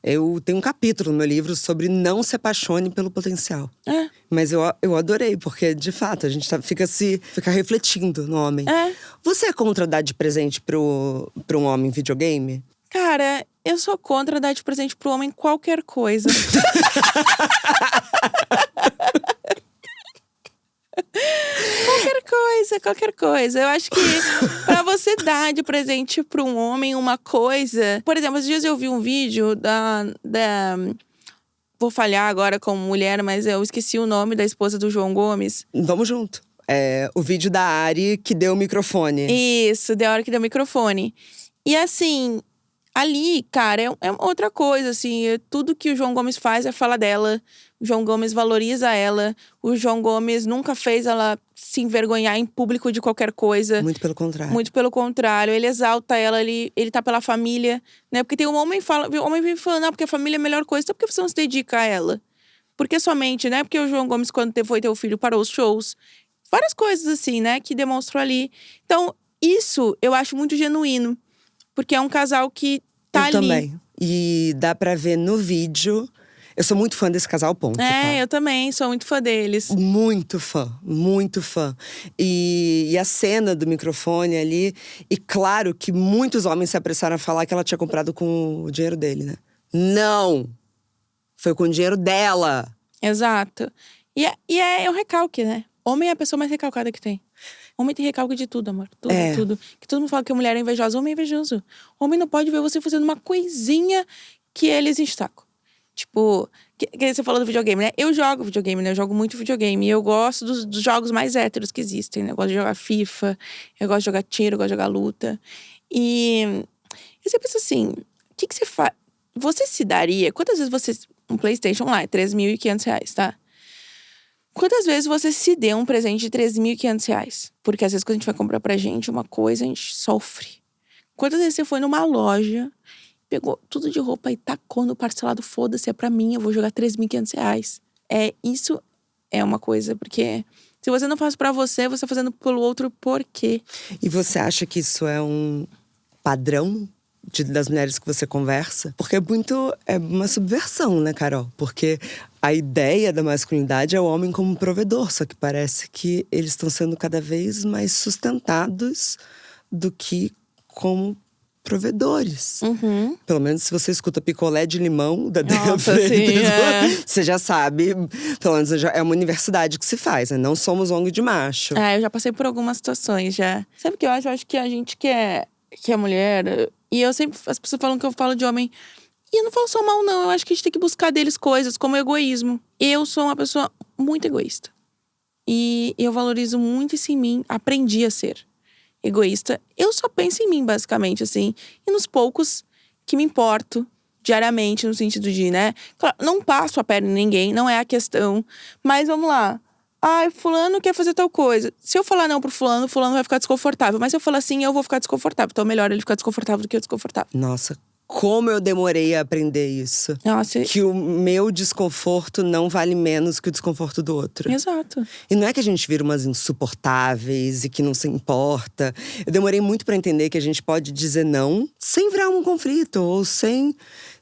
Eu tenho um capítulo no meu livro sobre não se apaixone pelo potencial. É. Mas eu adorei, porque, de fato, a gente fica refletindo no homem. É. Você é contra dar de presente pra um homem videogame? Cara, eu sou contra dar de presente pro homem qualquer coisa. Qualquer coisa. Eu acho que pra você dar de presente pra um homem uma coisa… Por exemplo, esses dias eu vi um vídeo da… Vou falhar agora como mulher, mas eu esqueci o nome da esposa do João Gomes. Vamos junto. O vídeo da Ari que deu o microfone. Isso, da hora que deu o microfone. E assim… Ali, cara, é outra coisa, assim. Tudo que o João Gomes faz é falar dela. O João Gomes valoriza ela. O João Gomes nunca fez ela se envergonhar em público de qualquer coisa. Muito pelo contrário. Muito pelo contrário. Ele exalta ela, ele tá pela família, né? Porque tem um homem que fala… O homem vem falando, porque a família é a melhor coisa. Então por que você não se dedica a ela? Porque somente, né? Porque o João Gomes, quando foi ter o filho, parou os shows. Várias coisas assim, né? Que demonstrou ali. Então, isso eu acho muito genuíno. Porque é um casal que tá ali. Eu também. E dá pra ver no vídeo. Eu sou muito fã desse casal, ponto. Tá? Eu também sou muito fã deles. Muito fã, muito fã. E a cena do microfone ali… E claro que muitos homens se apressaram a falar que ela tinha comprado com o dinheiro dele, né? Não! Foi com o dinheiro dela! Exato. E é o recalque, né? Homem é a pessoa mais recalcada que tem. Homem tem recalque de tudo, amor. Tudo. Que todo mundo fala que a mulher é invejosa. Homem é invejoso. Homem não pode ver você fazendo uma coisinha que eles destacam. Tipo, que você falou do videogame, né? Eu jogo videogame, né? Eu jogo muito videogame. E eu gosto dos jogos mais héteros que existem, né? Eu gosto de jogar FIFA. Eu gosto de jogar tiro, eu gosto de jogar luta. E você pensa assim, o que você faz? Você se daria… Quantas vezes você… Um PlayStation lá é R$3.500, tá? Quantas vezes você se deu um presente de R$3.500? Porque às vezes quando a gente vai comprar pra gente uma coisa, a gente sofre. Quantas vezes você foi numa loja, pegou tudo de roupa e tacou no parcelado, foda-se, é pra mim, eu vou jogar R$3.500. Isso é uma coisa, porque se você não faz pra você, você tá fazendo pelo outro por quê? E você acha que isso é um padrão das mulheres que você conversa? Porque é uma subversão, né, Carol? Porque a ideia da masculinidade é o homem como provedor. Só que parece que eles estão sendo cada vez mais sustentados do que como provedores. Uhum. Pelo menos se você escuta picolé de limão da Nossa, sim, você já sabe, pelo menos é uma universidade que se faz, né? Não somos ONG de macho. Eu já passei por algumas situações já. Sabe o que eu acho? Eu acho que a gente que é mulher… E eu sempre… As pessoas falam que eu falo de homem… E eu não falo só mal, não. Eu acho que a gente tem que buscar deles coisas como egoísmo. Eu sou uma pessoa muito egoísta. E eu valorizo muito isso em mim. Aprendi a ser egoísta. Eu só penso em mim, basicamente, assim. E nos poucos que me importo diariamente, no sentido de, né? Claro, não passo a perna em ninguém, não é a questão. Mas vamos lá. Fulano quer fazer tal coisa. Se eu falar não pro fulano, fulano vai ficar desconfortável. Mas se eu falar sim, eu vou ficar desconfortável. Então é melhor ele ficar desconfortável do que eu desconfortável. Nossa, como eu demorei a aprender isso. Nossa. Que o meu desconforto não vale menos que o desconforto do outro. Exato. E não é que a gente vira umas insuportáveis e que não se importa. Eu demorei muito pra entender que a gente pode dizer não sem virar um conflito. Ou sem…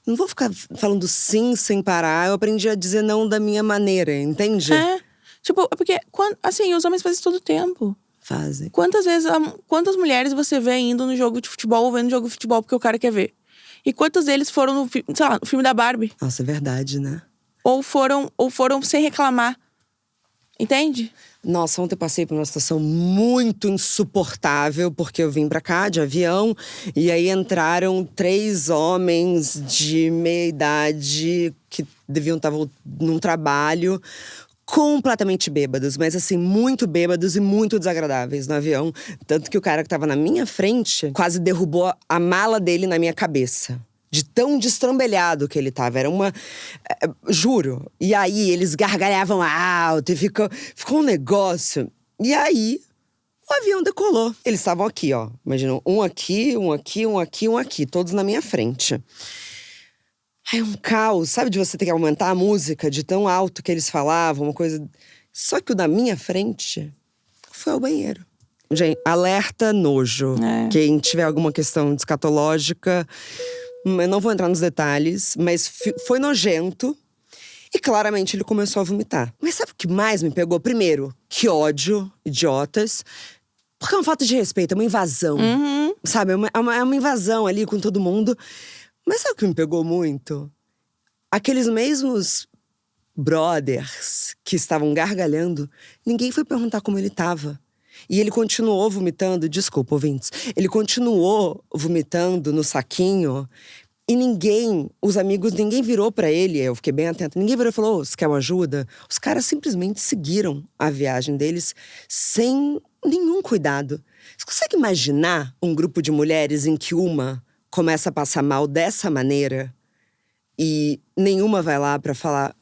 Não vou ficar falando sim sem parar. Eu aprendi a dizer não da minha maneira, entende? Tipo, porque, assim, os homens fazem isso todo o tempo. Fazem. Quantas mulheres você vê indo no jogo de futebol ou vendo jogo de futebol porque o cara quer ver? E quantos deles foram no filme da Barbie? Nossa, é verdade, né? Ou foram sem reclamar. Entende? Nossa, ontem eu passei por uma situação muito insuportável, porque eu vim pra cá de avião e aí entraram 3 homens de meia idade que deviam estar num trabalho, completamente bêbados, mas assim, muito bêbados e muito desagradáveis no avião. Tanto que o cara que tava na minha frente quase derrubou a mala dele na minha cabeça. De tão destrambelhado que ele tava. Era uma… juro. E aí, eles gargalhavam alto e ficou um negócio. E aí, o avião decolou. Eles estavam aqui, ó. Imagina, um aqui, um aqui, um aqui, um aqui. Todos na minha frente. Aí um caos, sabe, de você ter que aumentar a música de tão alto que eles falavam, uma coisa… Só que o da minha frente foi ao banheiro. Gente, alerta nojo. Quem tiver alguma questão escatológica, Eu não vou entrar nos detalhes, mas foi nojento. E claramente ele começou a vomitar. Mas sabe o que mais me pegou? Primeiro, que ódio, idiotas. Porque é uma falta de respeito, é uma invasão. Sabe, é uma invasão ali com todo mundo. Mas sabe o que me pegou muito? Aqueles mesmos brothers que estavam gargalhando, ninguém foi perguntar como ele tava. E ele continuou vomitando, desculpa, ouvintes. Ele continuou vomitando no saquinho. E os amigos, ninguém virou pra ele, eu fiquei bem atenta. Ninguém virou e falou, você quer uma ajuda? Os caras simplesmente seguiram a viagem deles sem nenhum cuidado. Você consegue imaginar um grupo de mulheres em que uma começa a passar mal dessa maneira e nenhuma vai lá pra falar,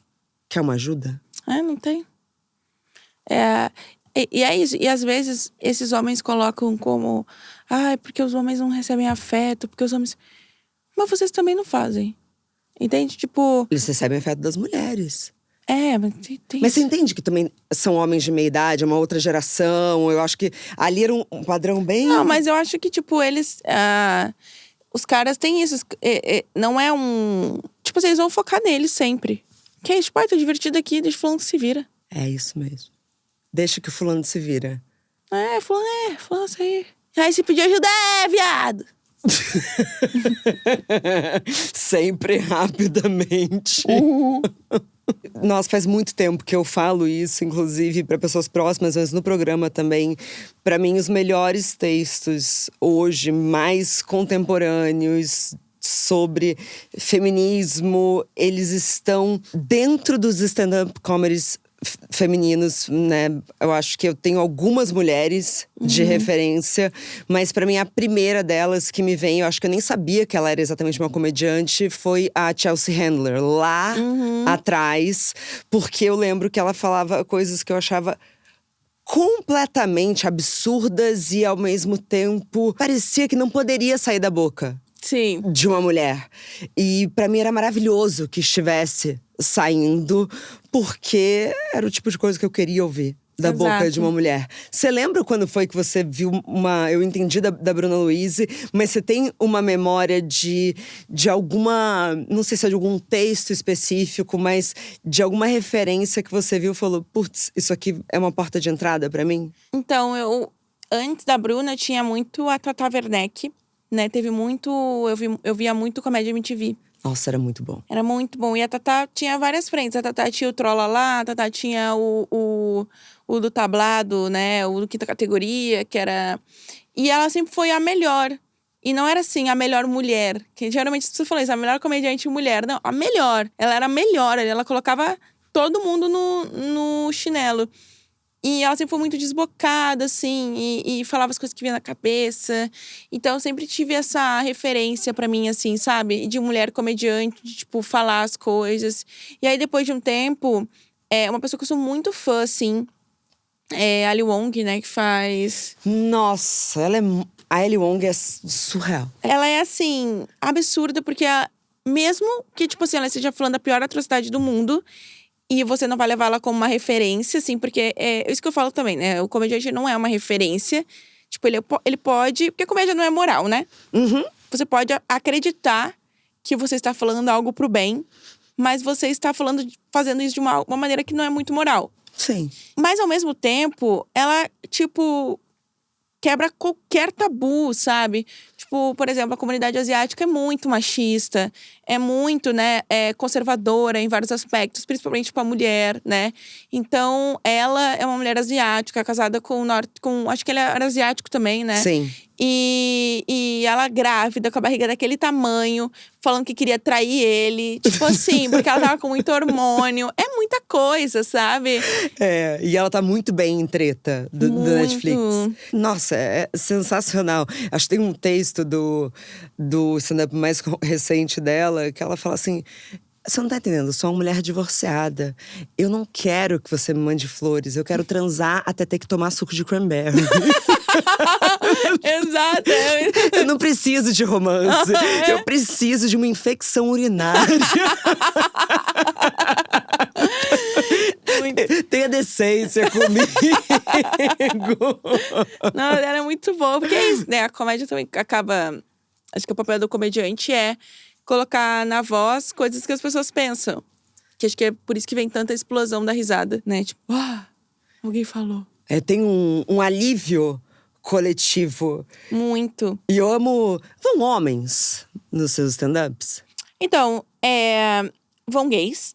quer uma ajuda? Não tem. E é isso. E às vezes esses homens colocam como… porque os homens não recebem afeto, porque os homens… Mas vocês também não fazem. Entende? Tipo… Eles recebem afeto das mulheres. Mas tem Mas você entende que também são homens de meia idade, é uma outra geração. Eu acho que ali era um padrão bem… Não, mas eu acho que, tipo, eles… os caras têm isso. Não é um… Tipo, eles vão focar neles sempre. Que é, tipo, tô divertido aqui, deixa o fulano que se vira. É isso mesmo. Deixa que o fulano se vira. Fulano isso aí. Aí se pedir ajuda, viado! Sempre rapidamente. Nossa, faz muito tempo que eu falo isso, inclusive para pessoas próximas, mas no programa também. Para mim, os melhores textos hoje, mais contemporâneos, sobre feminismo, eles estão dentro dos stand-up comedies femininos, né? Eu acho que eu tenho algumas mulheres de referência, mas pra mim a primeira delas que me vem, eu acho que eu nem sabia que ela era exatamente uma comediante, foi a Chelsea Handler, lá atrás, porque eu lembro que ela falava coisas que eu achava completamente absurdas e ao mesmo tempo parecia que não poderia sair da boca. Sim. De uma mulher. E pra mim era maravilhoso que estivesse saindo, porque era o tipo de coisa que eu queria ouvir da boca de uma mulher. Você lembra quando foi que você viu uma… Eu entendi da Bruna Luise, mas você tem uma memória de alguma… Não sei se é de algum texto específico, mas de alguma referência que você viu e falou, putz, isso aqui é uma porta de entrada pra mim? Então, antes da Bruna, tinha muito a Tata Werneck. Né, teve muito… Eu via muito comédia MTV. Nossa, era muito bom. Era muito bom. E a Tatá tinha várias frentes. A Tatá tinha o Trolla lá, a Tatá tinha o do tablado, né? O do quinta categoria, que era… E ela sempre foi a melhor. E não era assim, a melhor mulher. Que geralmente as pessoas falam isso, a melhor comediante mulher. Não, a melhor. Ela era a melhor. Ela colocava todo mundo no chinelo. E ela sempre foi muito desbocada, assim, e falava as coisas que vinha na cabeça. Então, eu sempre tive essa referência pra mim, assim, sabe? De mulher comediante, de, tipo, falar as coisas. E aí, depois de um tempo, uma pessoa que eu sou muito fã, assim, é a Ali Wong, né? Que faz… Nossa, a Ali Wong é surreal. Ela é, assim, absurda, porque mesmo que, tipo assim, ela esteja falando a pior atrocidade do mundo… E você não vai levar ela como uma referência, assim, porque é isso que eu falo também, né? O comediante não é uma referência. Tipo, ele pode… Porque a comédia não é moral, né? Você pode acreditar que você está falando algo pro bem, mas você está fazendo isso de uma maneira que não é muito moral. Sim. Mas, ao mesmo tempo, ela, tipo… quebra qualquer tabu, sabe? Tipo, por exemplo, a comunidade asiática é muito machista, é muito, né, conservadora em vários aspectos, principalmente pra mulher, né? Então, ela é uma mulher asiática, casada com acho que ele era asiático também, né? Sim. E ela grávida, com a barriga daquele tamanho, falando que queria trair ele. Tipo assim, porque ela tava com muito hormônio. É muita coisa, sabe? E ela tá muito bem em treta do Netflix. Nossa, é sensacional. Acho que tem um texto do stand-up mais recente dela, que ela fala assim… Você não tá entendendo, eu sou uma mulher divorciada. Eu não quero que você me mande flores. Eu quero transar até ter que tomar suco de cranberry. Exato. Eu não preciso de romance. Eu preciso de uma infecção urinária. Tenha decência comigo. Não, ela é muito boa. Porque é isso, né? A comédia também acaba… Acho que o papel do comediante é colocar na voz coisas que as pessoas pensam. Que acho que é por isso que vem tanta explosão da risada, né? Tipo, alguém falou. Tem um alívio coletivo. Muito. E eu amo… Vão homens nos seus stand-ups? Então, vão gays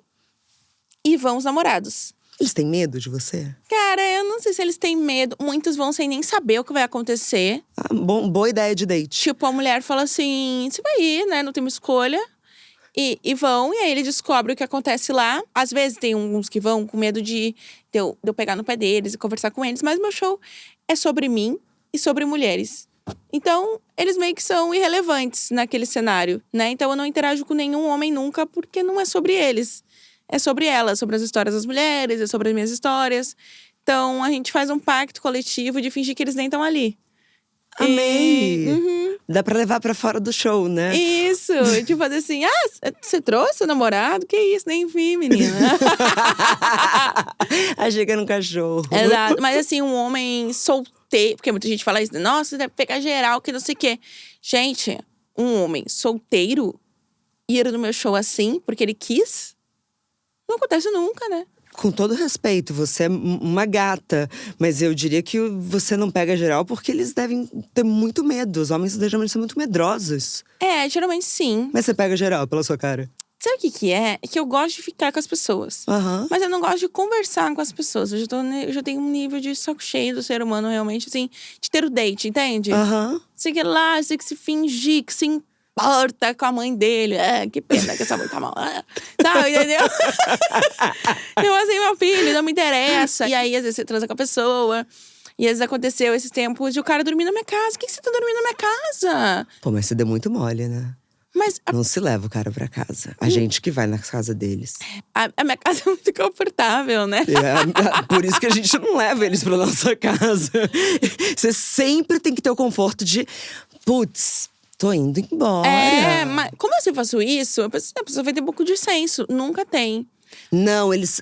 e vão os namorados. Eles têm medo de você? Cara, eu não sei se eles têm medo. Muitos vão sem nem saber o que vai acontecer. Boa ideia de date. Tipo, a mulher fala assim, você vai ir, né? Não tem uma escolha. E vão, e aí ele descobre o que acontece lá. Às vezes tem uns que vão com medo de eu pegar no pé deles e conversar com eles. Mas meu show é sobre mim e sobre mulheres. Então, eles meio que são irrelevantes naquele cenário, né? Então, eu não interajo com nenhum homem nunca, porque não é sobre eles. É sobre elas, sobre as histórias das mulheres, é sobre as minhas histórias. Então, a gente faz um pacto coletivo de fingir que eles nem estão ali. Amei! Dá pra levar pra fora do show, né? Isso! De fazer assim, você trouxe o namorado? Que isso, nem vi, menina. Achei que era um cachorro. Exato, mas assim, um homem solteiro… Porque muita gente fala isso, nossa, você deve pegar geral, que não sei o quê. Gente, um homem solteiro ir no meu show assim, porque ele quis… Não acontece nunca, né? Com todo respeito, você é uma gata. Mas eu diria que você não pega geral porque eles devem ter muito medo. Os homens geralmente são muito medrosos. Geralmente sim. Mas você pega geral pela sua cara. Sabe o que é? É que eu gosto de ficar com as pessoas. Mas eu não gosto de conversar com as pessoas. Eu já tenho um nível de saco cheio do ser humano, realmente, assim, de ter o date, entende? Você quer lá, você tem que se fingir, que se importa com a mãe dele. Que pena que essa mãe tá mal. Sabe, entendeu? Eu assim, meu filho, não me interessa. E aí, às vezes, você transa com a pessoa. E às vezes aconteceu esses tempos de o cara dormir na minha casa. Por que você tá dormindo na minha casa? Pô, mas você deu muito mole, né? Mas não se leva o cara pra casa. A gente que vai na casa deles. A minha casa é muito confortável, né? Por isso que a gente não leva eles pra nossa casa. Você sempre tem que ter o conforto de… Putz, tô indo embora. Mas como eu faço isso, a pessoa vai ter um pouco de senso. Nunca tem. Não, eles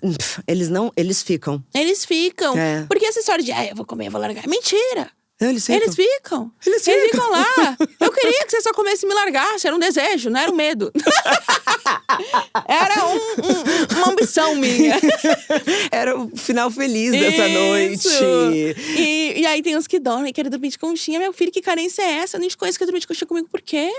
ficam. Eles ficam. Porque essa história de, eu vou comer, eu vou largar. Mentira! Eles ficam. Eles ficam lá. Eu queria que você só comesse e me largasse. Era um desejo, não era um medo. Era uma ambição minha. Era o final feliz dessa noite. E aí tem uns que dormem, querem dormir de conchinha. Meu filho, que carência é essa? Eu nem te conheço, quer dormir de conchinha comigo, por quê?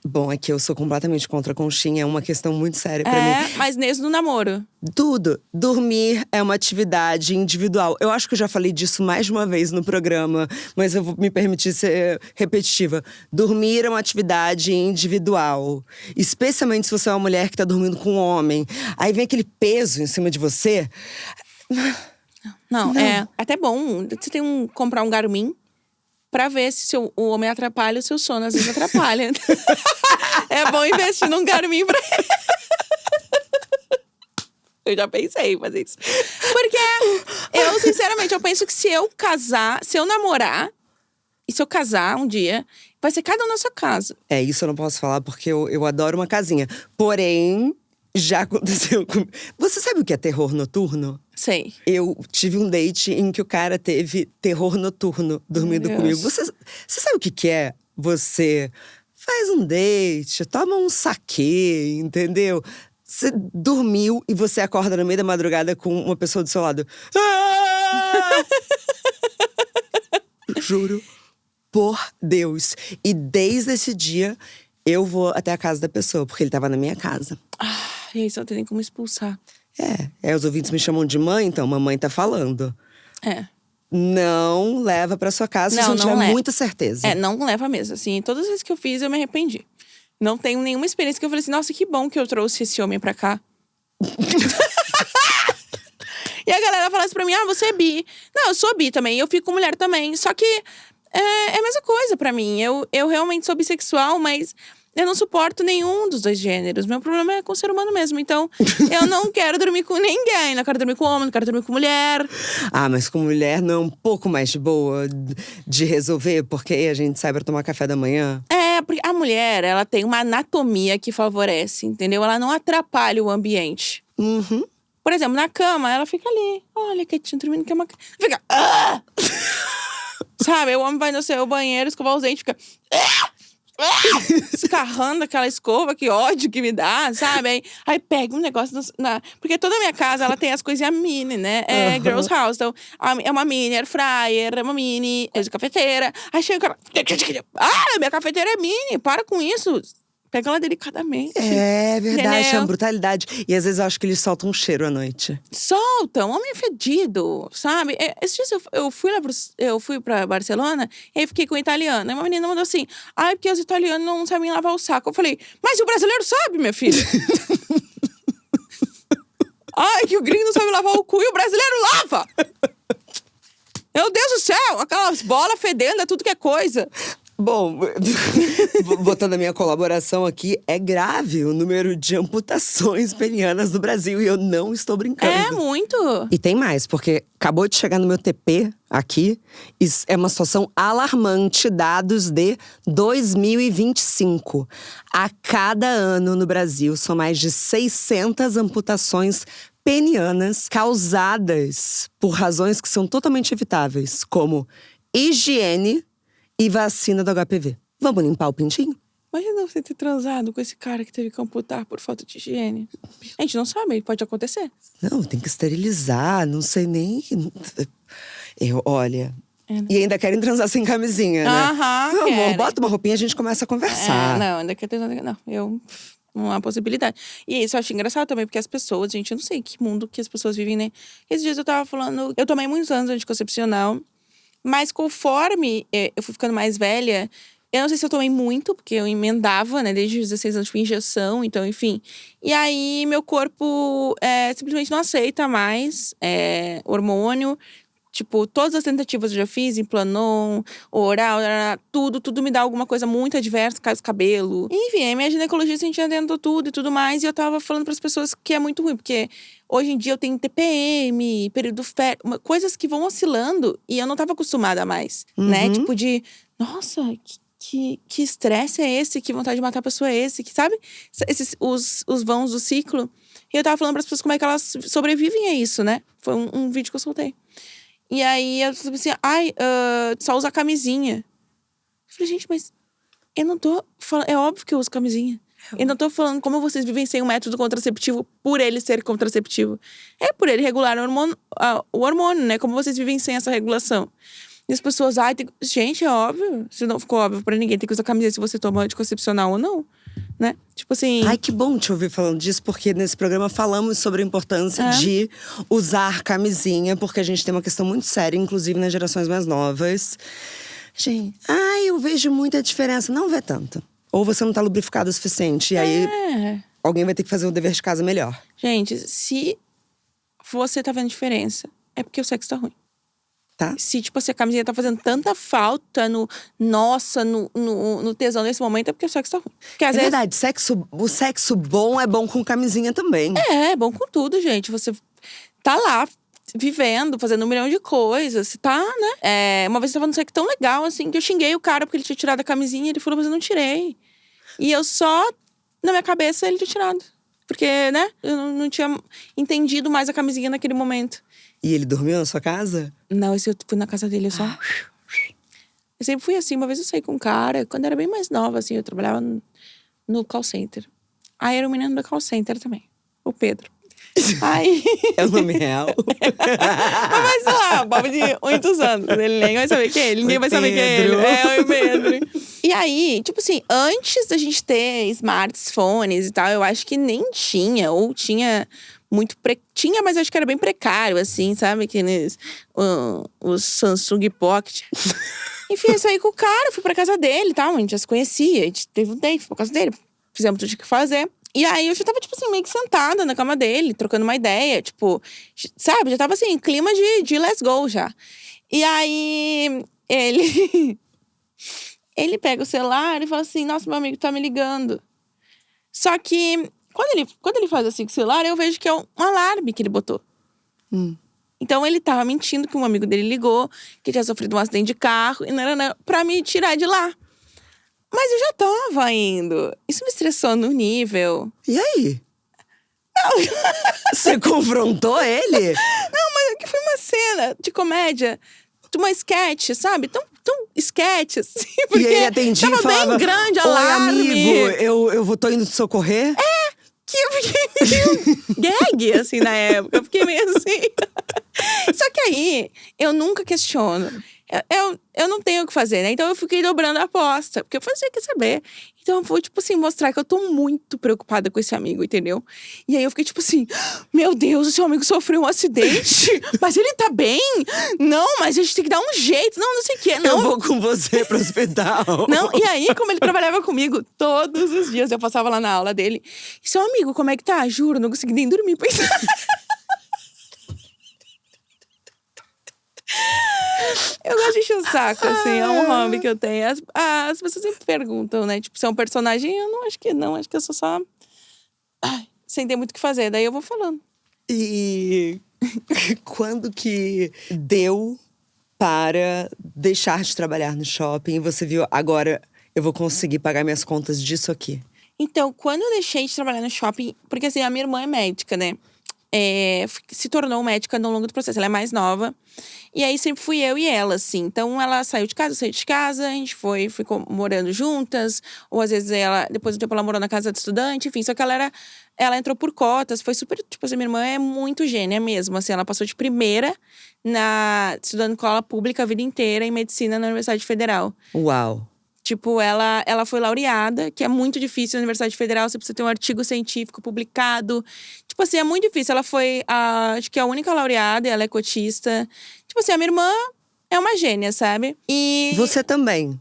Bom, é que eu sou completamente contra a conchinha. É uma questão muito séria pra mim. Mas nesse no namoro. Tudo. Dormir é uma atividade individual. Eu acho que eu já falei disso mais de uma vez no programa, mas eu vou me permitir ser repetitiva. Dormir é uma atividade individual. Especialmente se você é uma mulher que tá dormindo com um homem. Aí vem aquele peso em cima de você. Não. É até bom. Você tem comprar um Garmin pra ver se o homem atrapalha o seu sono. Às vezes atrapalha. É bom investir num Garmin pra ele. Eu já pensei em fazer isso. Porque eu, sinceramente, eu penso que se eu namorar, e se eu casar um dia, vai ser cada um na sua casa. Isso eu não posso falar porque eu adoro uma casinha. Porém, já aconteceu comigo. Você sabe o que é terror noturno? Sei. Eu tive um date em que o cara teve terror noturno dormindo comigo. Você sabe o que é? Você faz um date, toma um saquê, entendeu? Você dormiu e você acorda no meio da madrugada com uma pessoa do seu lado. Juro por Deus. E desde esse dia, eu vou até a casa da pessoa, porque ele tava na minha casa. E aí só tem como expulsar. Os ouvintes me chamam de mãe, então mamãe tá falando. Não leva pra sua casa se você não tiver muita certeza. Não leva mesmo. Assim, todas as vezes que eu fiz, eu me arrependi. Não tenho nenhuma experiência que eu falei assim, nossa, que bom que eu trouxe esse homem pra cá. E a galera fala assim pra mim, você é bi. Não, eu sou bi também, eu fico com mulher também. Só que é a mesma coisa pra mim. Eu realmente sou bissexual, mas eu não suporto nenhum dos dois gêneros. Meu problema é com o ser humano mesmo. Então, eu não quero dormir com ninguém. Não quero dormir com homem, não quero dormir com mulher. Mas com mulher não é um pouco mais de boa de resolver? Porque aí a gente sai pra tomar café da manhã? Porque a mulher, ela tem uma anatomia que favorece, entendeu? Ela não atrapalha o ambiente. Por exemplo, na cama, ela fica ali. Olha, quietinha, dormindo, que é uma… Fica… Sabe, o homem vai no seu banheiro, escovar os dentes, fica… escarrando aquela escova, que ódio que me dá, sabe? Aí pega um negócio porque toda a minha casa, ela tem as coisinhas mini, né? É girls house, então é uma mini air fryer, é uma mini cafeteira. Aí chega o cara, minha cafeteira é mini, para com isso. Pega ela delicadamente. É verdade, Entendeu? é uma brutalidade. E às vezes eu acho que eles soltam um cheiro à noite. Solta, um homem fedido, sabe? Esses dias eu fui pra Barcelona e aí fiquei com um italiano. Aí uma menina mandou assim: ai, porque os italianos não sabem lavar o saco. Eu falei, mas o brasileiro sabe, minha filha. Ai, que o gringo não sabe lavar o cu e o brasileiro lava! Meu Deus do céu, aquelas bolas fedendo, é tudo que é coisa. Bom, botando a minha colaboração aqui, é grave o número de amputações penianas no Brasil e eu não estou brincando. É muito. E tem mais, porque acabou de chegar no meu TP aqui, é uma situação alarmante, dados de 2025. A cada ano no Brasil são mais de 600 amputações penianas causadas por razões que são totalmente evitáveis, como higiene e vacina do HPV. Vamos limpar o pintinho? Imagina você ter transado com esse cara que teve que amputar por falta de higiene. A gente não sabe, pode acontecer. Não, tem que esterilizar, não sei nem… Olha… É, né? E ainda querem transar sem camisinha, né? Aham, Meu amor, querem. bota uma roupinha e a gente começa a conversar. Não, ainda quer ter… Não, não há possibilidade. E isso eu acho engraçado também, porque as pessoas… Gente, eu não sei que mundo que as pessoas vivem, né? Esses dias eu tava falando… Eu tomei muitos anos de anticoncepcional. Mas conforme eu fui ficando mais velha… Eu não sei se eu tomei muito, porque eu emendava, né? Desde os 16 anos, tipo, injeção, então, enfim. E aí, meu corpo simplesmente não aceita mais hormônio. Tipo, todas as tentativas eu já fiz, Implanon, oral, tudo me dá alguma coisa muito adversa, cai os cabelos. Enfim, a minha ginecologista sentia dentro tudo e tudo mais. E eu tava falando pras pessoas que é muito ruim, porque hoje em dia eu tenho TPM, período fértil, coisas que vão oscilando e eu não tava acostumada mais, né? Tipo nossa, que estresse é esse? Que vontade de matar a pessoa é esse? Que, sabe? Os vãos do ciclo. E eu tava falando pras pessoas como é que elas sobrevivem a isso, né? Foi um vídeo que eu soltei. E aí, eu falei assim, só usa camisinha. Eu falei, gente, mas eu não tô falando… É óbvio que eu uso camisinha. Eu não tô falando como vocês vivem sem um método contraceptivo por ele ser contraceptivo. É por ele regular o hormônio, né? Como vocês vivem sem essa regulação. E as pessoas, gente, é óbvio. Se não ficou óbvio pra ninguém, tem que usar camisinha se você toma anticoncepcional ou não, né? Tipo assim… Ai, que bom te ouvir falando disso, porque nesse programa falamos sobre a importância de usar camisinha, porque a gente tem uma questão muito séria, inclusive nas gerações mais novas. Gente, eu vejo muita diferença. Não vê tanto. Ou você não tá lubrificado o suficiente, e aí alguém vai ter que fazer o dever de casa melhor. Gente, se você tá vendo diferença, é porque o sexo tá ruim. Tá? Se, tipo assim, a camisinha tá fazendo tanta falta no tesão nesse momento, é porque o sexo tá ruim. Porque, às vezes, verdade, o sexo bom é bom com camisinha também. É bom com tudo, gente. Você tá lá, vivendo, fazendo 1 milhão de coisas. Você tá, né? Uma vez eu tava no sexo tão legal, assim, que eu xinguei o cara porque ele tinha tirado a camisinha. Ele falou, mas eu não tirei. E eu só, na minha cabeça, ele tinha tirado. Porque, né? Eu não tinha entendido mais a camisinha naquele momento. E ele dormiu na sua casa? Não, esse eu fui na casa dele, eu só… Eu sempre fui assim, uma vez eu saí com um cara, quando eu era bem mais nova, assim, eu trabalhava no call center. Aí era um menino do call center também, o Pedro. Aí… É o nome real? Mas sei lá, Bob de muitos anos. Ele nem vai saber quem é ele, ninguém vai saber quem é ele. É o Pedro. E aí, tipo assim, antes da gente ter smartphones e tal, eu acho que nem tinha, ou tinha… Tinha, mas acho que era bem precário, assim, sabe? Os Samsung Pocket. Enfim, eu saí com o cara, fui pra casa dele e tal. A gente já se conhecia, a gente teve um date, fui pra casa dele. Fizemos tudo o que fazer. E aí, eu já tava, tipo assim, meio que sentada na cama dele, trocando uma ideia. Tipo, sabe? Já tava, assim, clima de let's go já. E aí, ele pega o celular e fala assim, nossa, meu amigo tá me ligando. Só que… Quando ele faz assim com o celular, eu vejo que é um alarme que ele botou. Então, ele tava mentindo que um amigo dele ligou, que tinha sofrido um acidente de carro, pra me tirar de lá. Mas eu já tava indo. Isso me estressou no nível… E aí? Não. Você confrontou ele? Não, mas que foi uma cena de comédia uma sketch, sabe? Tão sketch, assim. Porque E aí atendi tava e falava, bem grande, oi, alarme. amigo, eu tô indo te socorrer? Que eu fiquei meio gag, assim, na época. Eu fiquei meio assim. Só que aí, eu nunca questiono. Eu não tenho o que fazer, né? Então eu fiquei dobrando a aposta. Porque eu falei, você quer saber? Então eu vou, tipo assim, mostrar que eu tô muito preocupada com esse amigo, entendeu? E aí eu fiquei tipo assim, meu Deus, o seu amigo sofreu um acidente. Mas ele tá bem? Não, mas a gente tem que dar um jeito. Não sei o quê. Não, Eu vou com você pro hospital. não, e aí, como ele trabalhava comigo todos os dias, eu passava lá na aula dele. E seu amigo, como é que tá? Juro, não consegui nem dormir pensando. Eu gosto de encher o saco, assim, é um hobby que eu tenho. As pessoas sempre perguntam, né? Tipo, se é um personagem, eu não acho que não. Acho que eu sou só. Ai, sem ter muito o que fazer. Daí eu vou falando. E quando que deu para deixar de trabalhar no shopping e você viu, agora eu vou conseguir pagar minhas contas disso aqui? Então, quando eu deixei de trabalhar no shopping, porque assim, a minha irmã é médica, né? Se tornou médica ao longo do processo, ela é mais nova. E aí sempre fui eu e ela, assim. Então ela saiu de casa, eu saí de casa, a gente ficou morando juntas. Ou às vezes depois do tempo ela morou na casa de estudante, enfim. Só que ela entrou por cotas, foi super, tipo assim, minha irmã é muito gênia mesmo, assim. Ela passou de primeira estudando em escola pública a vida inteira em medicina na Universidade Federal. Uau! Tipo, ela foi laureada, que é muito difícil na Universidade Federal. Você precisa ter um artigo científico publicado. Tipo assim, é muito difícil. Ela foi, acho que a única laureada, e ela é cotista. Tipo assim, a minha irmã é uma gênia, sabe? E… Você também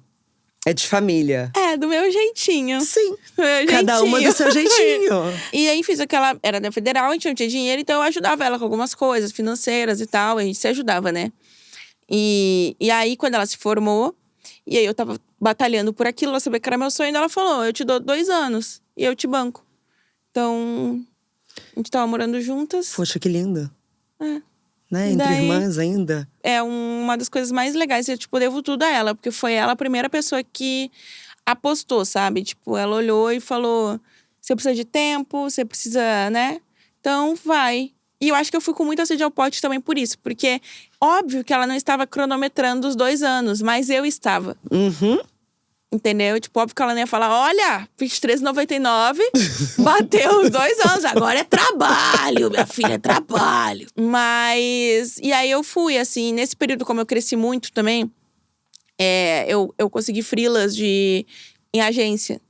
é de família. É, do meu jeitinho. Sim, Do meu cada uma do jeitinho. seu jeitinho. E aí, fiz aquela… Era da Federal, a gente não tinha dinheiro. Então, eu ajudava ela com algumas coisas financeiras e tal. A gente se ajudava, né? E aí, quando ela se formou… E aí, eu tava batalhando por aquilo, ela sabia que era meu sonho. E ela falou, eu te dou 2 anos e eu te banco. Então, a gente tava morando juntas. Poxa, que lindo. É. Né? E Entre daí, irmãs ainda. É uma das coisas mais legais. Eu, tipo, devo tudo a ela. Porque foi ela a primeira pessoa que apostou, sabe? Tipo, ela olhou e falou… Você precisa de tempo, você precisa, né? Então, vai. E eu acho que eu fui com muita sede ao pote também por isso. Porque, óbvio que ela não estava cronometrando os 2 anos. Mas eu estava. Uhum. Entendeu? Tipo, óbvio que ela não ia falar… Olha, fiz R$13,99, bateu os 2 anos. Agora é trabalho, minha filha, é trabalho. Mas… E aí eu fui, assim… Nesse período, como eu cresci muito também… eu consegui freelas em agência.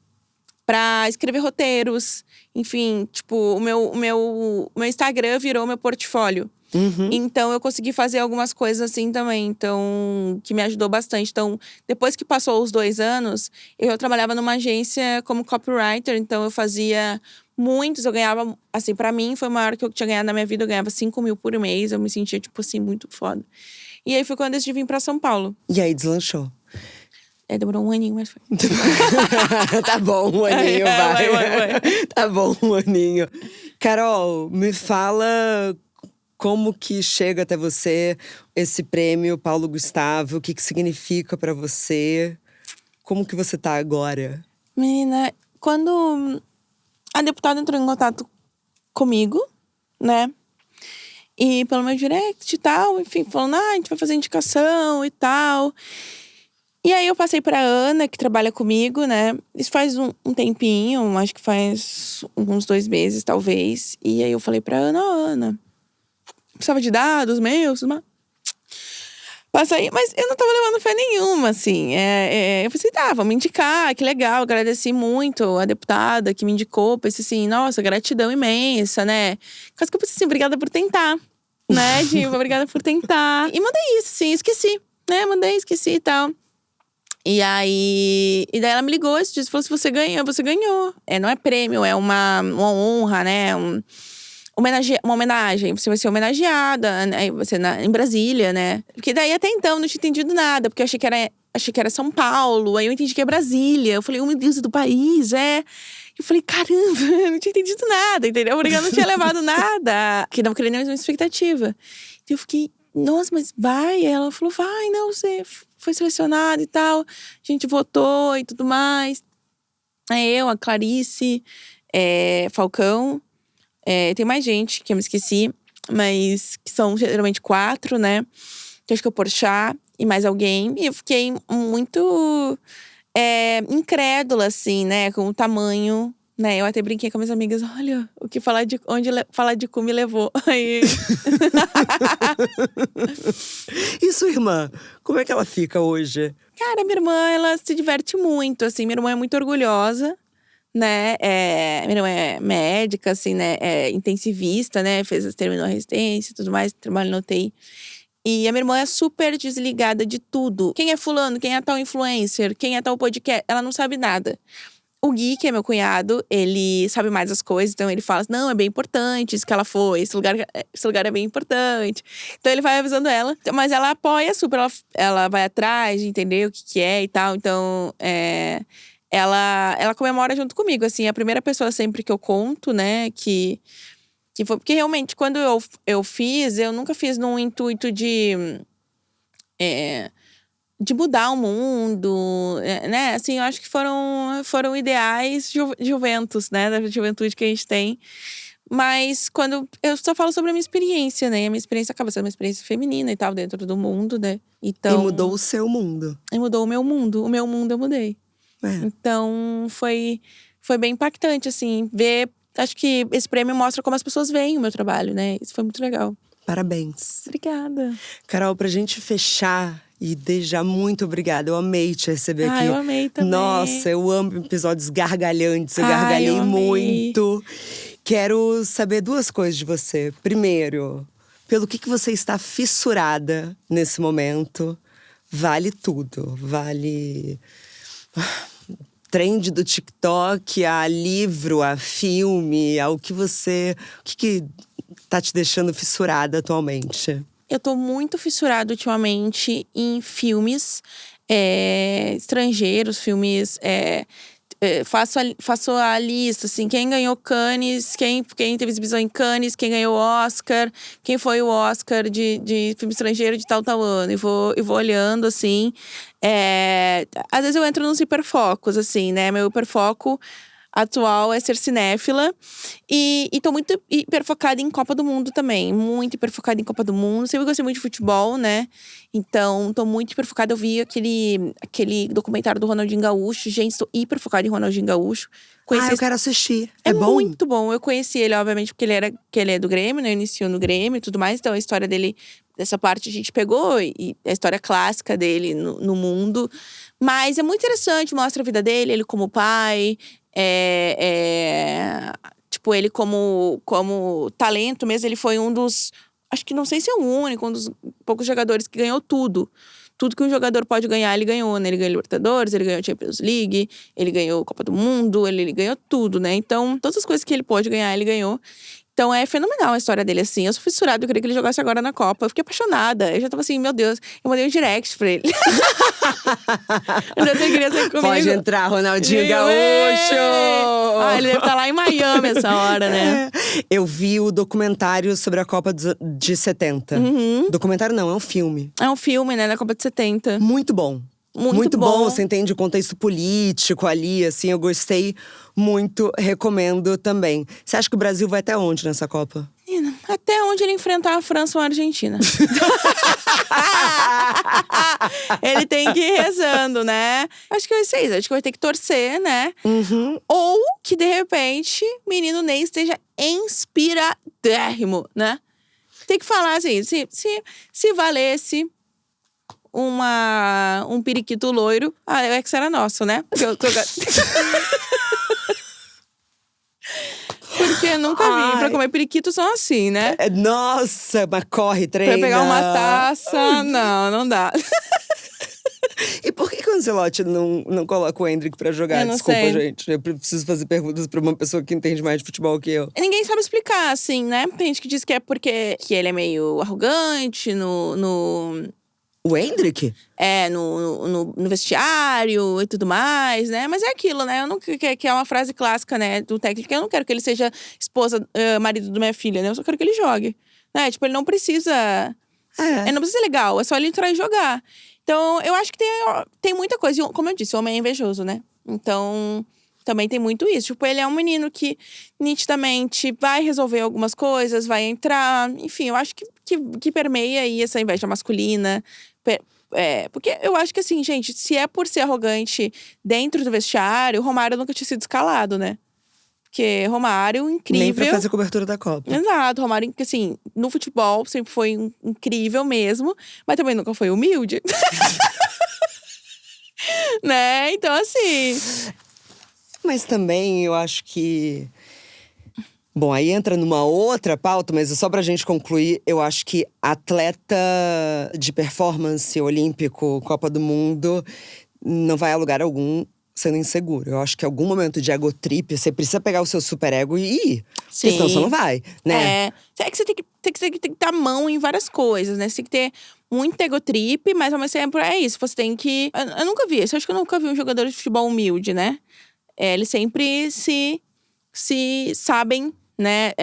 Pra escrever roteiros. Enfim, tipo, o meu Instagram virou meu portfólio. Uhum. Então, eu consegui fazer algumas coisas assim também. Então, que me ajudou bastante. Então, depois que passou os 2 anos, eu trabalhava numa agência como copywriter. Então, eu fazia muitos. Eu ganhava, assim, pra mim, foi o maior que eu tinha ganhado na minha vida. Eu ganhava 5 mil por mês. Eu me sentia, tipo assim, muito foda. E aí, foi quando eu decidi vir pra São Paulo. E aí, deslanchou. Demorou 1 aninho, mas foi. Tá bom, um aninho, vai. Vai. Tá bom, um aninho. Carol, me fala como que chega até você esse prêmio Paulo Gustavo, o que significa pra você? Como que você tá agora? Menina, quando a deputada entrou em contato comigo, né? E pelo meu direct e tal, enfim, falando, a gente vai fazer indicação e tal. E aí eu passei pra Ana, que trabalha comigo, né? Isso faz um tempinho, acho que faz uns 2 meses, talvez. E aí eu falei pra Ana, precisava de dados meus, passa aí. Mas eu não tava levando fé nenhuma, assim. Eu pensei, tá, vamos indicar, que legal. Agradeci muito a deputada que me indicou. Pensei assim, nossa, gratidão imensa, né? Quase que eu pensei assim, obrigada por tentar, né, Diva? Obrigada por tentar. E mandei isso, sim, esqueci, né? Esqueci e tal. E daí ela me ligou esse dia e falou: se você ganhou, você ganhou. Não é prêmio, é uma honra, né? Uma homenagem. Você vai ser homenageada, né? Você em Brasília, né? Porque daí até então eu não tinha entendido nada, porque eu achei que era São Paulo, aí eu entendi que é Brasília. Eu falei, oh meu Deus, é do país, é. Eu falei, caramba, eu não tinha entendido nada, entendeu? Porque eu não tinha levado nada. Que não criei nenhuma expectativa. Então eu fiquei, nossa, mas vai? Ela falou, vai, não, você foi selecionado e tal. A gente votou e tudo mais. Aí eu, a Clarice, Falcão. Tem mais gente que eu me esqueci, mas que são geralmente 4, né? Que acho que é o Porchat. e mais alguém. E eu fiquei muito incrédula, assim, né? Com o tamanho, né? Eu até brinquei com minhas amigas. Olha, o que falar de cu me levou. Aí… E sua irmã? Como é que ela fica hoje? Cara, minha irmã, ela se diverte muito, assim. Minha irmã é muito orgulhosa, né? Minha irmã é médica, assim, né? É intensivista, né? Terminou a residência e tudo mais, trabalha no UTI. E a minha irmã é super desligada de tudo. Quem é fulano? Quem é tal influencer? Quem é tal podcast? Ela não sabe nada. O Gui, que é meu cunhado, ele sabe mais as coisas. Então ele fala, não, é bem importante isso que ela foi. Esse lugar é bem importante. Então ele vai avisando ela. Mas ela apoia super, ela vai atrás de entender o que é e tal. Então, ela comemora junto comigo, assim. A primeira pessoa sempre que eu conto, né, que foi… Porque realmente, quando eu fiz, eu nunca fiz num intuito de mudar o mundo, né? Assim, eu acho que foram ideais juventus, né? Da juventude que a gente tem. Mas quando… Eu só falo sobre a minha experiência, né? A minha experiência acaba sendo uma experiência feminina e tal, dentro do mundo, né? Então… E mudou o seu mundo. E mudou o meu mundo. O meu mundo eu mudei. Então, foi bem impactante, assim, ver… Acho que esse prêmio mostra como as pessoas veem o meu trabalho, né? Isso foi muito legal. Parabéns. Obrigada. Carol, pra gente fechar… E desde já, muito obrigada. Eu amei te receber aqui. Eu amei também. Nossa, eu amo episódios gargalhantes. Eu eu gargalhei amei. muito. Quero saber duas coisas de você. Primeiro, pelo que você está fissurada nesse momento. Vale tudo. Vale… trend do TikTok, a livro, a filme, ao que você… O que tá te deixando fissurada atualmente? Eu tô muito fissurada ultimamente em filmes estrangeiros, filmes… faço a lista, assim, quem ganhou Cannes, quem teve exibição em Cannes, quem ganhou Oscar, quem foi o Oscar de filme estrangeiro de tal ano. E vou olhando, assim. Às vezes eu entro nos hiperfocos, assim, né? Meu hiperfoco atual é ser cinéfila. E tô muito hiperfocada em Copa do Mundo também. Muito hiperfocada em Copa do Mundo. Sempre gostei muito de futebol, né? Então, tô muito hiperfocada. Eu vi aquele documentário do Ronaldinho Gaúcho. Gente, tô hiperfocada em Ronaldinho Gaúcho. Eu quero assistir. É bom? Muito bom. Eu conheci ele, obviamente, porque ele é do Grêmio, né? Iniciou no Grêmio e tudo mais. Então, a história dele… Dessa parte a gente pegou, e a história clássica dele no mundo. Mas é muito interessante, mostra a vida dele, ele como pai… tipo, ele como talento mesmo, ele foi um dos… Acho que não sei se é o único, um dos poucos jogadores que ganhou tudo. Tudo que um jogador pode ganhar, ele ganhou, né? Ele ganhou Libertadores, ele ganhou Champions League, ele ganhou Copa do Mundo, ele ganhou tudo, né? Então, todas as coisas que ele pôde ganhar, ele ganhou. Então, é fenomenal a história dele, assim. Eu sou fissurada, eu queria que ele jogasse agora na Copa. Eu fiquei apaixonada. Eu já tava assim, meu Deus. Eu mandei um direct pra ele. Eu já queria ser comigo. Pode entrar, Ronaldinho Gaúcho! Ele deve estar lá em Miami essa hora, né? Eu vi o documentário sobre a Copa de 70. Documentário não, é um filme. É um filme, né, da Copa de 70. Muito bom. Muito bom, você entende o contexto político ali, assim, eu gostei muito, recomendo também. Você acha que o Brasil vai até onde nessa Copa? Até onde ele enfrentar a França ou a Argentina. Ele tem que ir rezando, né? Acho que vai ser isso, acho que vai ter que torcer, né? Ou que, de repente, menino Ney esteja inspiradérrimo, né? Tem que falar assim, se valesse… um periquito loiro. É que isso era nosso, né? Porque eu nunca vi. Pra comer periquito são assim, né? Nossa, mas corre, treina. Pra pegar uma taça, não dá. E por que o Ancelotti não coloca o Endrick pra jogar? Eu não Desculpa, sei. gente. Eu preciso fazer perguntas pra uma pessoa que entende mais de futebol que eu. Ninguém sabe explicar, assim, né? Tem gente que diz que é porque que ele é meio arrogante O Endrick? No vestiário e tudo mais, né? Mas é aquilo, né? Eu não que é uma frase clássica, né, do técnico. Eu não quero que ele seja marido da minha filha, né? Eu só quero que ele jogue. Né? Tipo, ele não precisa… Ele não precisa ser legal, é só ele entrar e jogar. Então, eu acho que tem muita coisa. E, como eu disse, o homem é invejoso, né? Então… Também tem muito isso. Tipo, ele é um menino que nitidamente vai resolver algumas coisas, vai entrar… Enfim, eu acho que permeia aí essa inveja masculina. Porque eu acho que assim, gente, se é por ser arrogante dentro do vestiário, o Romário nunca tinha sido escalado, né? Porque Romário, incrível. Nem pra fazer cobertura da Copa. Exato, Romário, assim, no futebol sempre foi incrível mesmo, mas também nunca foi humilde. Né? Então, assim. Mas também eu acho que… Bom, aí entra numa outra pauta, mas só pra gente concluir, eu acho que atleta de performance olímpico, Copa do Mundo, não vai a lugar algum sendo inseguro. Eu acho que em algum momento de ego trip, você precisa pegar o seu superego e ir. Porque senão você não vai, né? É que você tem que ter mão em várias coisas, né? Você tem que ter muito ego trip, mas ao mesmo tempo é isso. Você tem que… Eu nunca vi isso. Eu acho que eu nunca vi um jogador de futebol humilde, né? Eles sempre se sabem, né,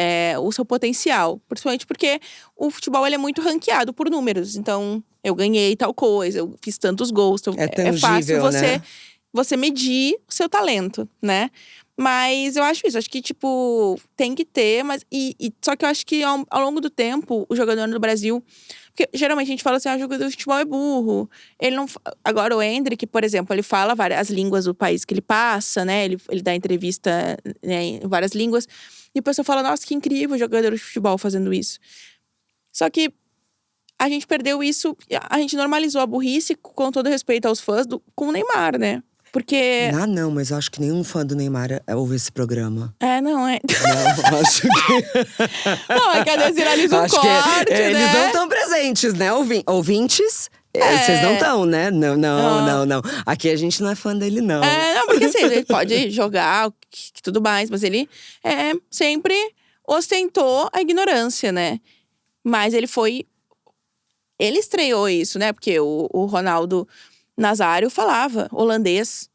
o seu potencial. Principalmente porque o futebol ele é muito ranqueado por números. Então, eu ganhei tal coisa, eu fiz tantos gols. Então, É tangível, fácil né? você medir o seu talento, né? Mas eu acho isso, acho que, tipo, tem que ter, mas… só que eu acho que ao longo do tempo, o jogador no Brasil… Porque geralmente a gente fala assim, o jogador de futebol é burro. Ele não… Agora o Endrick, por exemplo, ele fala as línguas do país que ele passa, né? Ele dá entrevista, né, em várias línguas. E o pessoal fala, nossa, que incrível o jogador de futebol fazendo isso. Só que a gente perdeu isso, a gente normalizou a burrice, com todo respeito aos fãs, com o Neymar, né? Porque… Não, mas eu acho que nenhum fã do Neymar ouve esse programa. Não, é… Não, acho que… Não, é que às vezes viraliza um acho corte, que né? eles não estão presentes, né? Ouvintes, vocês não estão, né? Não. Aqui a gente não é fã dele, não. Não, porque assim, ele pode jogar, que tudo mais, mas ele sempre ostentou a ignorância, né? Mas ele estreou isso, né? Porque o Ronaldo Nazário falava holandês.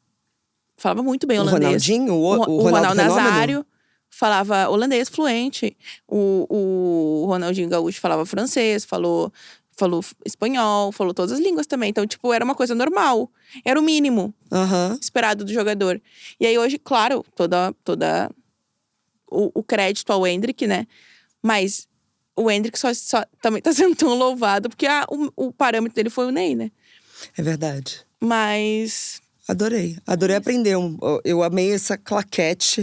Falava muito bem O holandês. Ronaldinho? O Ronaldo Fenômeno? Nazário falava holandês fluente. O Ronaldinho Gaúcho falava francês, falou espanhol, falou todas as línguas também. Então, tipo, era uma coisa normal. Era o mínimo esperado do jogador. E aí, hoje, claro, toda o crédito ao Endrick, né? Mas o Endrick só também tá sendo tão louvado porque o parâmetro dele foi o Ney, né? É verdade. Mas… Adorei aprender. Eu amei essa claquete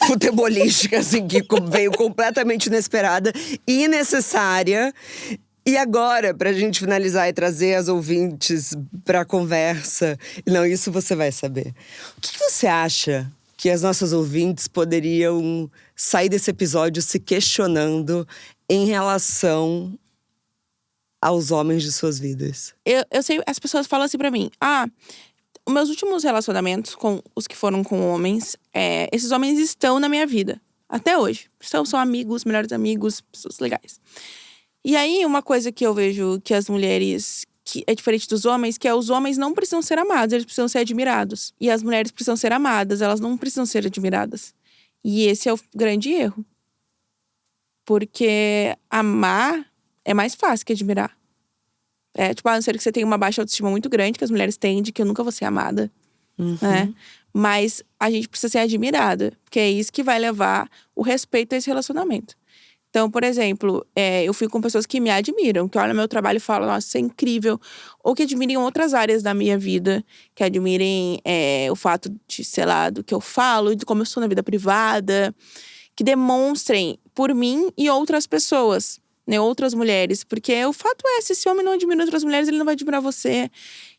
futebolística, assim, que veio completamente inesperada e necessária. E agora, pra gente finalizar e trazer as ouvintes pra conversa… Não, isso você vai saber. O que você acha que as nossas ouvintes poderiam sair desse episódio se questionando em relação aos homens de suas vidas? Eu sei, as pessoas falam assim pra mim, os meus últimos relacionamentos com os que foram com homens, esses homens estão na minha vida, até hoje. São amigos, melhores amigos, pessoas legais. E aí, uma coisa que eu vejo que as mulheres, que é diferente dos homens, que os homens não precisam ser amados, eles precisam ser admirados. E as mulheres precisam ser amadas, elas não precisam ser admiradas. E esse é o grande erro. Porque amar é mais fácil que admirar. A não ser que você tenha uma baixa autoestima muito grande, que as mulheres têm, de que eu nunca vou ser amada. Né? Mas a gente precisa ser admirada. Porque é isso que vai levar o respeito a esse relacionamento. Então, por exemplo, eu fui com pessoas que me admiram, que olham meu trabalho e falam, nossa, isso é incrível. Ou que admirem outras áreas da minha vida. Que admirem o fato de, sei lá, do que eu falo, de como eu sou na vida privada. Que demonstrem por mim e outras pessoas, né, outras mulheres. Porque o fato se esse homem não admira outras mulheres, ele não vai admirar você.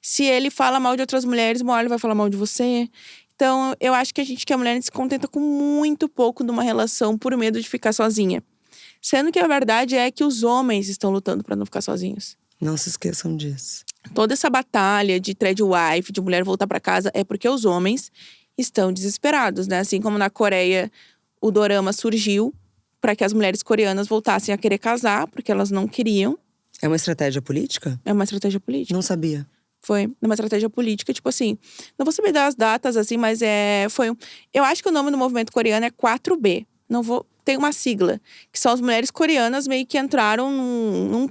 Se ele fala mal de outras mulheres, uma hora ele vai falar mal de você. Então, eu acho que a gente, que é mulher, a gente se contenta com muito pouco numa relação por medo de ficar sozinha. Sendo que a verdade é que os homens estão lutando pra não ficar sozinhos. Não se esqueçam disso. Toda essa batalha de thread wife, de mulher voltar pra casa, é porque os homens estão desesperados, né? Assim como na Coreia, o dorama surgiu pra que as mulheres coreanas voltassem a querer casar, porque elas não queriam. É uma estratégia política? É uma estratégia política. Não sabia. Foi uma estratégia política, tipo assim… Não vou saber dar as datas, assim, mas foi… Eu acho que o nome do movimento coreano é 4B. Não vou… Tem uma sigla, que são as mulheres coreanas meio que entraram num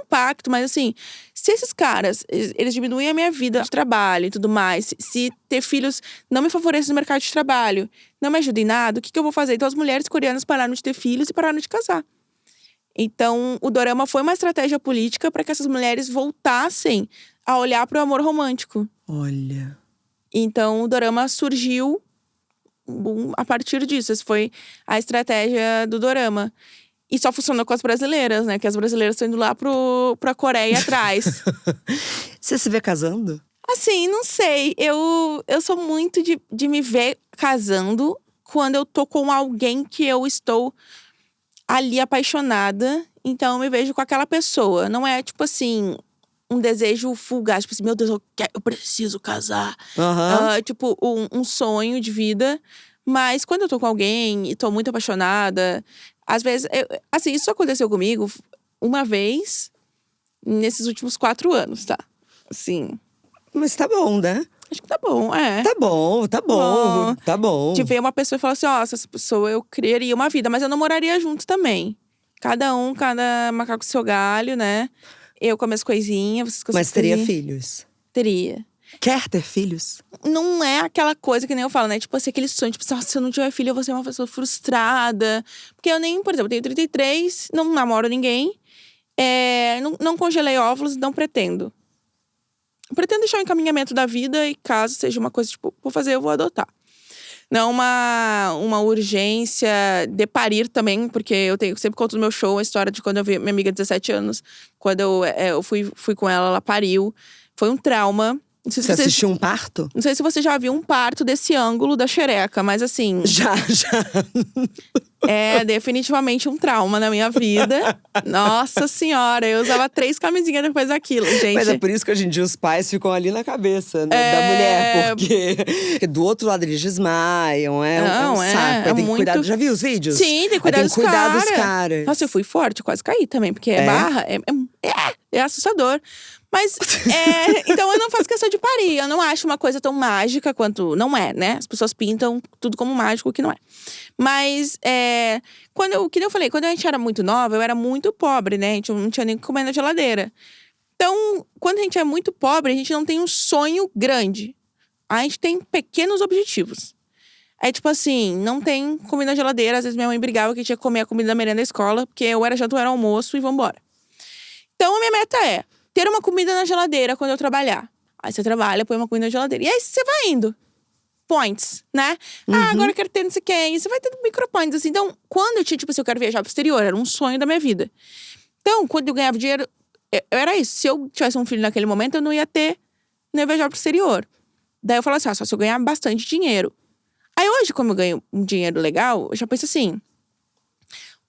pacto, mas assim… Se esses caras, eles diminuem a minha vida de trabalho e tudo mais… Se ter filhos não me favorece no mercado de trabalho, não me ajuda em nada, o que eu vou fazer? Então as mulheres coreanas pararam de ter filhos e pararam de casar. Então, o dorama foi uma estratégia política para que essas mulheres voltassem a olhar para o amor romântico. Olha. Então, o dorama surgiu a partir disso. Essa foi a estratégia do dorama. E só funcionou com as brasileiras, né? Que as brasileiras estão indo lá pra Coreia atrás. Você se vê casando? Assim, não sei. Eu sou muito de me ver casando quando eu tô com alguém que eu estou ali apaixonada. Então, eu me vejo com aquela pessoa. Não é, tipo assim, um desejo fugaz. Tipo assim, meu Deus, eu preciso casar. Tipo, um sonho de vida. Mas quando eu tô com alguém e tô muito apaixonada… Às vezes, assim, isso aconteceu comigo uma vez nesses últimos 4 anos, tá? Assim… Mas tá bom, né? Acho que tá bom, é. Tá bom. Tá bom. De ver uma pessoa e falar assim, ó, essa pessoa eu criaria uma vida. Mas eu não moraria junto também. Cada macaco com seu galho, né? Eu com as minhas coisinhas, vocês com as Mas suas teria coisinhas. filhos? Teria. Quer ter filhos? Não é aquela coisa que nem eu falo, né? Tipo assim, aquele sonho, tipo, se eu não tiver filho, eu vou ser uma pessoa frustrada. Porque eu nem, por exemplo, eu tenho 33, não namoro ninguém. Não congelei óvulos, não pretendo. Pretendo deixar o encaminhamento da vida e caso seja uma coisa, tipo, vou fazer, eu vou adotar. Não uma urgência de parir também, porque eu sempre conto no meu show a história de quando eu vi minha amiga de 17 anos. Quando eu fui com ela pariu. Foi um trauma. Não sei se Você assistiu um parto? Não sei se você já viu um parto desse ângulo da xereca, mas assim… Já. É definitivamente um trauma na minha vida. Nossa senhora, eu usava 3 camisinhas depois daquilo, gente. Mas é por isso que hoje em dia os pais ficam ali na cabeça, né, da mulher. Porque do outro lado eles desmaiam, é um saco. Aí tem que cuidar, já viu os vídeos? Sim, tem que cuidar, dos caras. Nossa, eu fui forte, eu quase caí também. Porque barra, é assustador. Mas, então eu não faço questão de parir. Eu não acho uma coisa tão mágica quanto… Não é, né? As pessoas pintam tudo como mágico, o que não é. Mas, que nem eu falei, quando a gente era muito nova, eu era muito pobre, né? A gente não tinha nem o que comer na geladeira. Então, quando a gente é muito pobre, a gente não tem um sonho grande. A gente tem pequenos objetivos. É tipo assim, não tem comida na geladeira. Às vezes minha mãe brigava que tinha que comer a comida da merenda da escola. Porque eu era janta ou era almoço e vambora. Então, a minha meta é… ter uma comida na geladeira quando eu trabalhar. Aí você trabalha, põe uma comida na geladeira. E aí você vai indo. Points, né? Agora eu quero ter não sei o quê. E você vai tendo micropoints, assim. Então, quando eu tinha, tipo assim, eu quero viajar pro exterior. Era um sonho da minha vida. Então, quando eu ganhava dinheiro, era isso. Se eu tivesse um filho naquele momento, eu não ia viajar pro exterior. Daí eu falo assim, só se eu ganhar bastante dinheiro. Aí hoje, como eu ganho um dinheiro legal, eu já penso assim.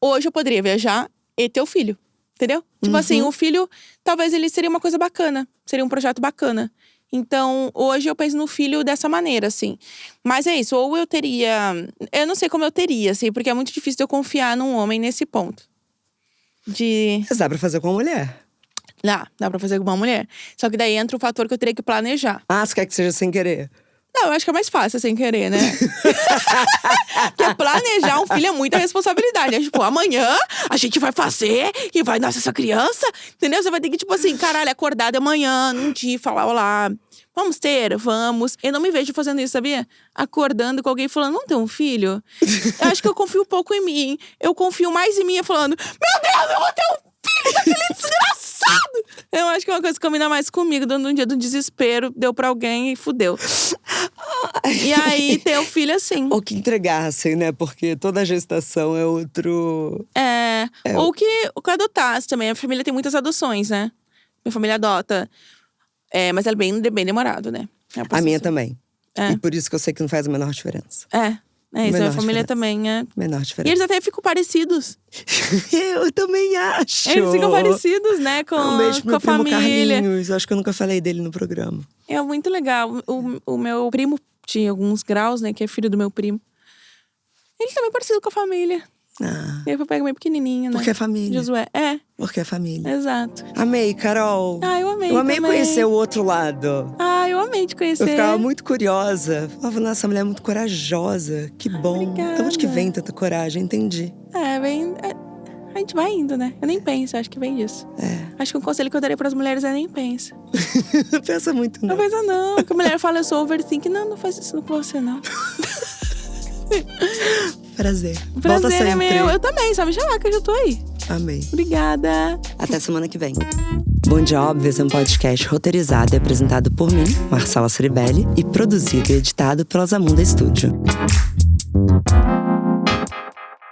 Hoje eu poderia viajar e ter o filho. Entendeu? Tipo assim, o filho, talvez ele seria uma coisa bacana. Seria um projeto bacana. Então, hoje eu penso no filho dessa maneira, assim. Mas é isso, ou eu teria… Eu não sei como eu teria, assim. Porque é muito difícil de eu confiar num homem nesse ponto. Mas dá pra fazer com a mulher. Dá pra fazer com uma mulher. Só que daí entra o fator que eu teria que planejar. Você quer que seja sem querer? Não, eu acho que é mais fácil sem querer, né? Porque planejar um filho é muita responsabilidade. É tipo, amanhã a gente vai fazer e vai nascer essa criança. Entendeu? Você vai ter que, tipo assim, caralho, acordar de amanhã, num dia, falar, olá, vamos ter? Vamos. Eu não me vejo fazendo isso, sabia? Acordando com alguém falando, vamos ter um filho? Eu acho que eu confio pouco em mim. Eu confio mais em mim falando, meu Deus, eu vou ter um filho daquele desgraçado! Eu acho que é uma coisa que combina mais comigo. Num dia do desespero, deu pra alguém e fudeu. E aí, ter um filho assim. Ou que entregassem, né? Porque toda gestação é outro… Ou que adotasse também. A família tem muitas adoções, né? Minha família adota. Mas é bem demorado, né? A minha também. E por isso que eu sei que não faz a menor diferença. Isso, a minha família também é… Menor diferença. E eles até ficam parecidos. Eu também acho. Eles ficam parecidos, né? Com a família. Carlinhos. Eu acho que eu nunca falei dele no programa. É muito legal. O meu primo tinha alguns graus, né? Que é filho do meu primo. Ele também é parecido com a família. Ele foi bem pequenininho, né? Porque é família. Josué. Porque é família. Exato. Amei, Carol. Eu amei. Eu amei conhecer o outro lado. Eu amei te conhecer. Eu ficava muito curiosa. Falava, nossa, essa mulher é muito corajosa. Que bom. Obrigada. De onde que vem tanta coragem? Entendi. A gente vai indo, né? Eu nem penso, acho que vem disso. Acho que um conselho que eu daria pras mulheres é nem pensa. Não pensa muito, não. Não pensa, não. Porque a mulher fala, eu sou overthink. Não faz isso com você, não. Prazer. Prazer Volta sempre. é meu. Eu também, só me chamar que eu já tô aí. Amei. Obrigada. Até semana que vem. Bom Dia Óbvias é um podcast roteirizado e apresentado por mim, Marcela Ceribelli, e produzido e editado pela Zamunda Studio.